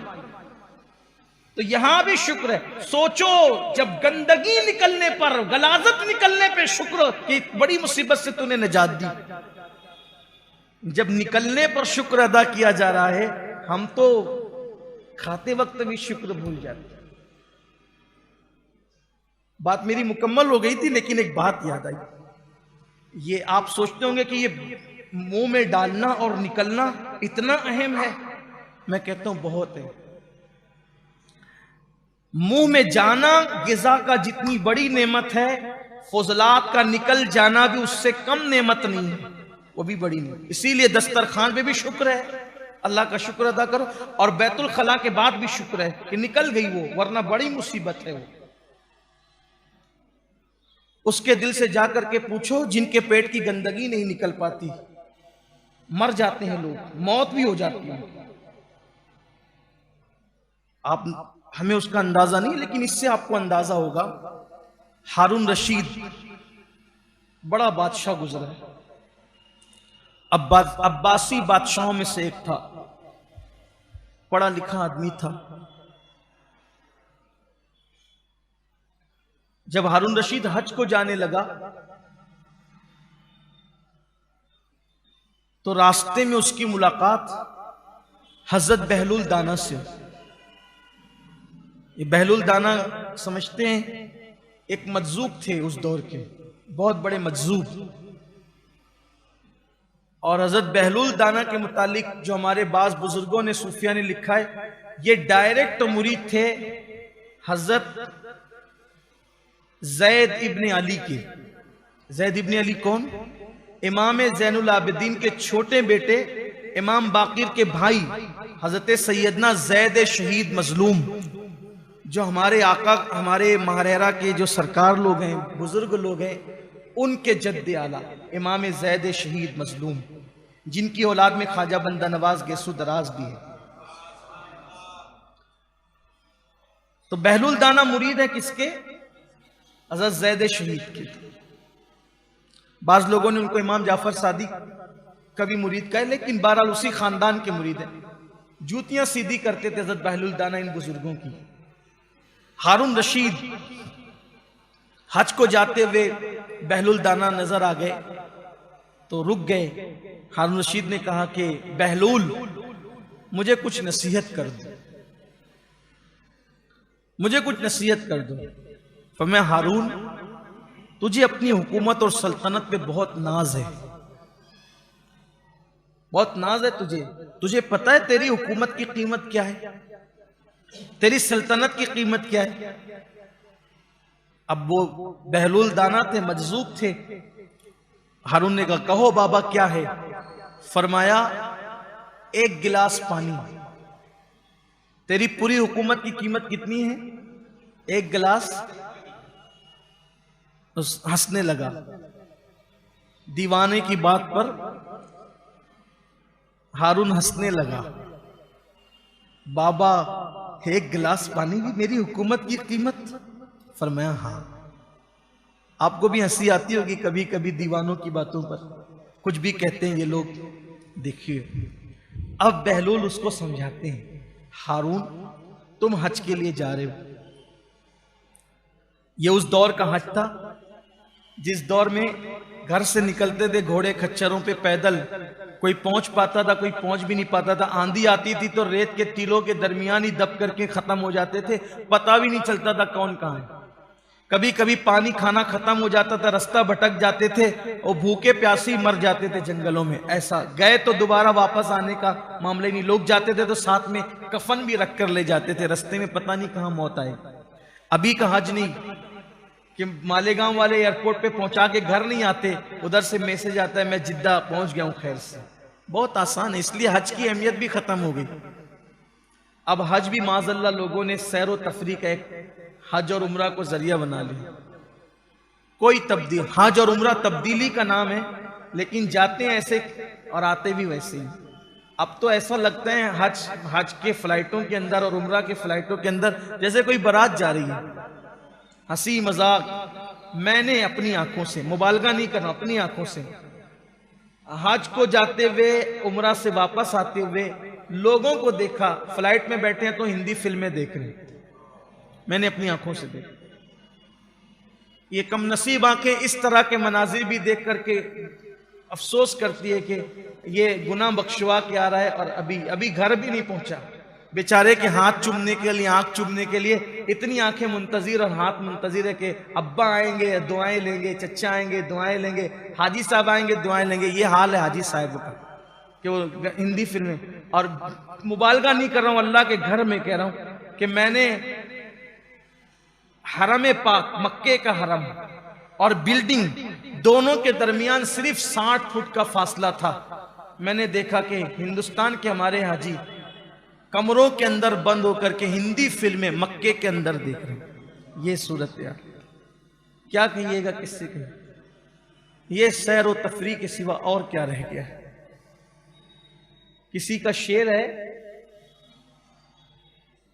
तो यहां भी शुक्र है। सोचो, जब गंदगी निकलने पर, गलाजत निकलने पे शुक्र कि बड़ी मुसीबत से तूने निजात दी, जब निकलने पर शुक्र अदा किया जा रहा है, हम तो खाते वक्त भी शुक्र भूल जाते हैं। बात मेरी मुकम्मल हो गई थी, लेकिन एक बात याद आई। ये आप सोचते होंगे कि ये मुंह में डालना और निकलना इतना अहम है। मैं कहता हूं बहुत है। मुंह में जाना गिज़ा का जितनी बड़ी नेमत है, फजलात का निकल जाना भी उससे कम नेमत नहीं है, वो भी बड़ी नेमत। इसीलिए दस्तरखान पे भी शुक्र है, अल्लाह का शुक्र अदा करो। और बैतुल खला के बाद भी शुक्र है कि निकल गई वो, वरना बड़ी मुसीबत है वो। उसके दिल से जाकर के पूछो, जिनके पेट की गंदगी नहीं निकल पाती, मर जाते हैं लोग, मौत भी हो जाती है। आप हमें उसका अंदाजा नहीं, लेकिन इससे आपको अंदाजा होगा। हारून रशीद बड़ा बादशाह गुजरा है, अब्बासी बादशाहों में से एक था, पढ़ा लिखा आदमी था। जब हारून रशीद हज को जाने लगा तो रास्ते में उसकी मुलाकात हजरत बहलुल दाना से। ये बहलुल दाना समझते हैं, एक मजजूब थे उस दौर के, बहुत बड़े मजजूब। और हजरत बहलुल दाना के मुतालिक जो हमारे बाज बुजुर्गों ने, सूफिया ने लिखा है, ये डायरेक्ट मुरीद थे हजरत ज़ैद इब्न अली के। ज़ैद इब्न अली कौन? इमाम ज़ैनुल आबिदीन के छोटे बेटे, इमाम बाकिर के भाई, हजरत सैयदना ज़ैद शहीद मजलूम, जो हमारे आका, हमारे महारेरा के जो सरकार लोग हैं, बुजुर्ग लोग हैं, उनके जद्द आला इमाम ज़ैद शहीद मजलूम, जिनकी औलाद में ख्वाजा बंदा नवाज गेसु दराज भी है। तो बहलुल दाना मुरीद है किसके? हज़रत ज़ैद शहीद की। बाज लोगों ने उनको इमाम जाफर सादिक का भी मुरीद कहा, लेकिन बहरहाल उसी खानदान के मुरीद है। जूतियां सीधी करते थे हज़रत बहलुल दाना इन बुजुर्गों की। हारून रशीद हज को जाते हुए बहलुल दाना नजर आ गए तो रुक गए। हारून रशीद ने कहा कि बहलुल, मुझे कुछ नसीहत कर दो, मुझे कुछ नसीहत कर दो। फरमाया, हारून, तुझे अपनी हुकूमत और सल्तनत पे बहुत नाज है, बहुत नाज है तुझे। तुझे पता है तेरी हुकूमत की कीमत क्या है, तेरी सल्तनत की कीमत क्या है? अब वो बहलूल दाना थे, मजजूब थे। हारून ने कहा कहो बाबा क्या है? फरमाया एक गिलास पानी। तेरी पूरी हुकूमत की कीमत कितनी है? एक गिलास। तो हंसने लगा। दीवाने की बात पर हारून हंसने लगा। बाबा एक गिलास पानी भी मेरी हुकूमत की कीमत? फरमाया हाँ। आपको भी हंसी आती होगी कभी कभी दीवानों की बातों पर, कुछ भी कहते हैं ये लोग। देखिए अब बहलूल उसको समझाते हैं, हारून तुम हज के लिए जा रहे हो। ये उस दौर का हज था जिस दौर में घर से निकलते थे घोड़े खच्चरों पे पैदल, कोई पहुंच पाता था कोई पहुंच भी नहीं पाता था। आंधी आती थी तो रेत के टीलों के दरमियान ही दब करके खत्म हो जाते थे, पता भी नहीं चलता था कौन कहां है। कभी कभी पानी खाना खत्म हो जाता था, रास्ता भटक जाते थे और भूखे प्यासी मर जाते थे जंगलों में। ऐसा गए तो दोबारा वापस आने का मामले नहीं। लोग जाते थे तो साथ में कफन भी रख कर ले जाते थे, रास्ते में पता नहीं कहां मौत आए। अभी का हज नहीं कि मालेगांव वाले एयरपोर्ट पे पहुंचा के घर नहीं आते, उधर से मैसेज आता है मैं जिद्दा पहुंच गया हूं खैर से। बहुत आसान है, इसलिए हज की अहमियत भी खत्म हो गई। अब हज भी माज़अल्लाह लोगों ने सैर व तफरीह का एक हज और उम्रा को जरिया बना लिया। कोई तब्दील, हज और उम्रा तब्दीली का नाम है, लेकिन जाते हैं ऐसे और आते भी वैसे ही। अब तो ऐसा लगता है हज के फ्लाइटों के अंदर और उम्रा के फ्लाइटों के अंदर जैसे कोई बारात जा रही है। हंसी मजाक, मैंने अपनी आंखों से, मुबालगा नहीं करना, अपनी आंखों से हज को जाते हुए उम्रा से वापस आते हुए लोगों को देखा। फ्लाइट में बैठे हैं तो हिंदी फिल्में देख रहे हैं, मैंने अपनी आंखों से देखा। ये कम नसीब आंखें इस तरह के मनाजिर भी देख करके अफसोस करती है कि ये गुनाह बख्शवा के आ रहा है और अभी घर भी नहीं पहुंचा। बेचारे के हाथ चूमने के लिए, आंख चूमने के लिए इतनी आंखें मुंतजिर और हाथ मुंतजिर है कि अब्बा आएंगे दुआएं लेंगे, चचा आएंगे दुआएं लेंगे, हाजी साहब आएंगे दुआएं लेंगे। ये हाल है हाजी साहब का कि वो हिंदी फिल्में। और मुबालगा नहीं कर रहा हूं, अल्लाह के घर में कह रहा हूं कि मैंने हरम पाक, मक्के का हरम और बिल्डिंग दोनों के दरमियान सिर्फ 60 फुट का फासला था। मैंने देखा कि हिंदुस्तान के हमारे हाजी कमरों के अंदर बंद होकर के हिंदी फिल्में मक्के के अंदर देख रहे हैं। ये सूरत यार, क्या कहिएगा, किससे कहिए? ये सैर व तफरीह के सिवा और क्या रह गया है? किसी का शेर है,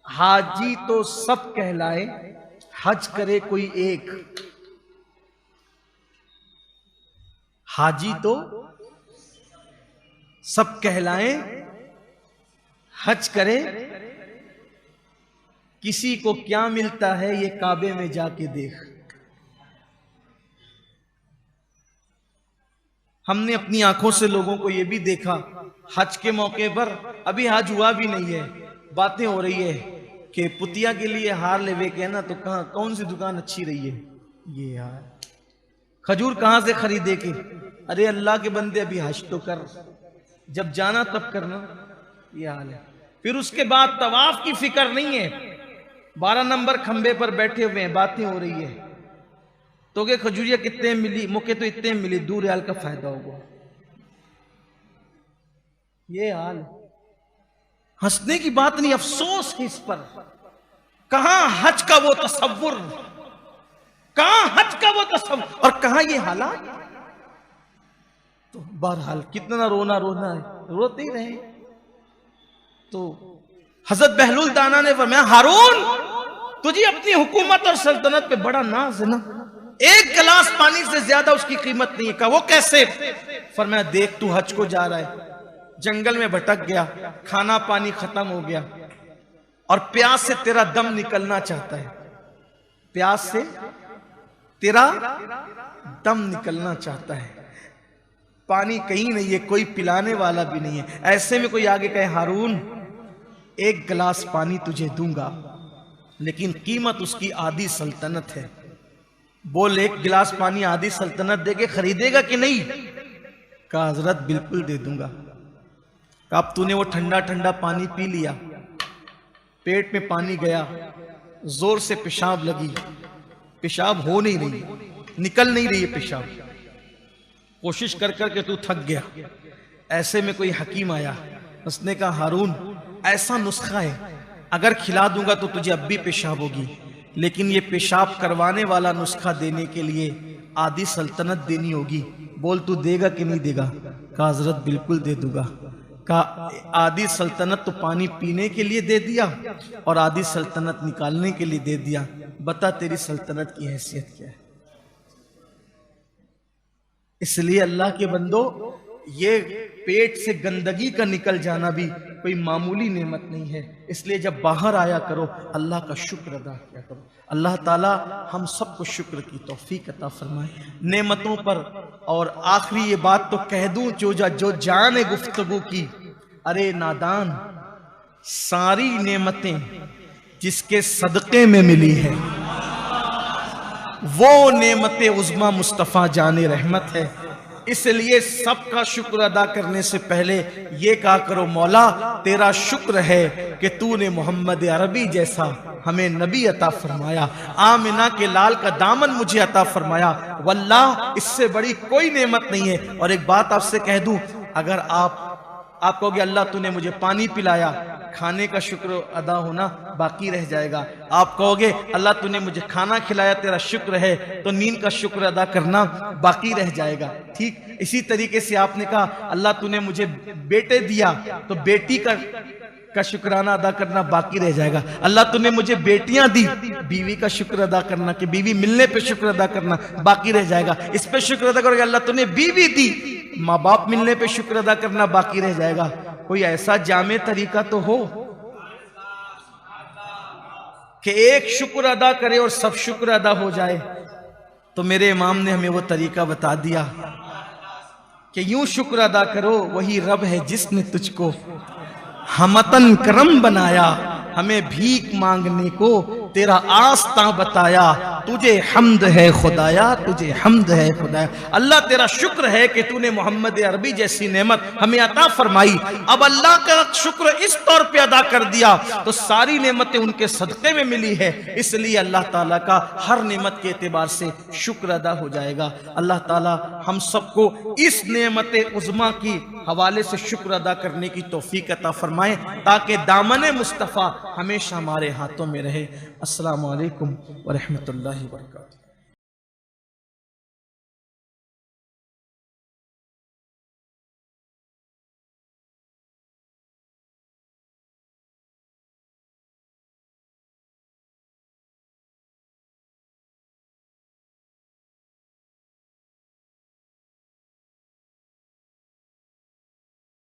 हाजी तो सब कहलाए हज करे कोई एक। हाजी तो सब कहलाए हज करे, किसी को क्या मिलता है ये काबे में जाके देख। हमने अपनी आंखों से लोगों को ये भी देखा हज के मौके पर, अभी हज हुआ भी नहीं है, बातें हो रही है कि पुतिया के लिए हार लेवे के ना, तो कहां कौन सी दुकान अच्छी रही है? ये यार खजूर कहां से खरीदे के? अरे अल्लाह के बंदे अभी हज तो कर, जब जाना तब करना। ये हाल है। फिर उसके बाद तवाफ की फिक्र नहीं है, 12 नंबर खंबे पर बैठे हुए हैं, बातें हो रही है तो के खजूरिया कितने मिली, मुके तो इतने मिली, 2 रियाल का फायदा होगा। ये हाल, हंसने की बात नहीं, अफसोस है इस पर। कहां हज का वो तसव्वुर, कहां हज का वो तसव्वुर और कहां ये हालात। तो बहरहाल कितना रोना है, रोते ही रहे। तो हजरत बहलूल दाना ने फरमाया, हारून तुझे अपनी हुकूमत और सल्तनत पे बड़ा नाज है ना, एक गिलास पानी से ज्यादा उसकी कीमत नहीं है। कहा वो कैसे? फरमाया देख तू हज को जा रहा है, जंगल में भटक गया, खाना पानी खत्म हो गया और प्यास से तेरा दम निकलना चाहता है, प्यास से तेरा दम निकलना चाहता है, पानी कहीं नहीं है, कोई पिलाने वाला भी नहीं है। ऐसे में कोई आगे कहे हारून एक गिलास पानी तुझे दूंगा, लेकिन कीमत उसकी आधी सल्तनत है। बोल एक गिलास पानी आधी सल्तनत देके खरीदेगा कि नहीं? कहा हजरत बिल्कुल दे दूंगा। कहा अब तूने वो ठंडा ठंडा पानी पी लिया, पेट में पानी गया, जोर से पेशाब लगी, पेशाब हो नहीं रही, निकल नहीं रही है पेशाब, कोशिश कर कर के तू थक गया। ऐसे में कोई हकीम आया, उसने कहा हारून ऐसा नुस्खा है, अगर खिला दूंगा तो तुझे अब भी पेशाब होगी, लेकिन ये पेशाब करवाने वाला नुस्खा देने के लिए आधी सल्तनत देनी होगी, बोल तू देगा कि नहीं देगा? कहा हजरत बिल्कुल दे दूंगा। कहा आधी सल्तनत तो पानी पीने के लिए दे दिया और आधी सल्तनत निकालने के लिए दे दिया, बता तेरी सल्तनत की हैसियत क्या है? इसलिए अल्लाह के बंदो, ये पेट से गंदगी का निकल जाना भी कोई मामूली नेमत नहीं है। इसलिए जब बाहर आया करो अल्लाह का शुक्र अदा किया करो। अल्लाह ताला हम सबको शुक्र की तौफीक अता फरमाए नेमतों पर। और आखिरी ये बात तो कह दूं जो जाने गुफ्तगू की, अरे नादान, सारी नेमतें जिसके सदक़े में मिली है वो नेमत उज़्मा मुस्तफ़ा जाने रहमत है। इसलिए सबका शुक्र अदा करने से पहले ये कहा करो, मौला तेरा शुक्र है कि तूने मोहम्मद अरबी जैसा हमें नबी अता फरमाया, आमिना के लाल का दामन मुझे अता फरमाया, वल्लाह इससे बड़ी कोई नेमत नहीं है। और एक बात आपसे कह दूं, अगर आप कहोगे अल्लाह तूने मुझे पानी पिलाया, खाने का शुक्र अदा होना बाकी रह जाएगा। आप कहोगे अल्लाह तूने मुझे खाना खिलाया, तेरा शुक्र है, तो नींद का शुक्र अदा करना बाकी रह जाएगा। ठीक इसी तरीके से आपने कहा अल्लाह तूने मुझे बेटे दिया, तो बेटी का शुक्राना अदा करना बाकी रह जाएगा। अल्लाह तूने मुझे बेटियां दी, बीवी का शुक्र अदा करना, कि बीवी मिलने पे शुक्र अदा करना बाकी रह जाएगा। इस पे शुक्र अदा करोगे, अल्लाह तूने बीवी दी, माँ बाप मिलने पे शुक्र अदा करना बाकी रह जाएगा। कोई ऐसा जामे तरीका तो हो कि एक शुक्र अदा करे और सब शुक्र अदा हो जाए। तो मेरे इमाम ने हमें वो तरीका बता दिया कि यूं शुक्र अदा करो, वही रब है जिसने तुझको हमतन करम बनाया, हमें भीख मांगने को तेरा आस्था बताया, तुझे हम्द है खुदाया, तुझे हम्द है खुदाया। अल्लाह तेरा शुक्र है कि तूने मोहम्मद अरबी जैसी नेमत हमें अता फरमाई। अब अल्लाह का शुक्र इस तौर पे अदा कर दिया तो सारी नेमतें उनके सदक़े में मिली है, इसलिए अल्लाह ताला का हर नेमत के एतबार से शुक्र अदा हो जाएगा। अल्लाह ताला हम सबको इस नेमत उज़्मा की हवाले से शुक्र अदा करने की तौफीक अता फरमाए, ताकि दामन मुस्तफ़ा हमेशा हमारे हाथों में रहे। अस्सलामु अलैकुम व रहमतुल्लाहि व बरकातुहू।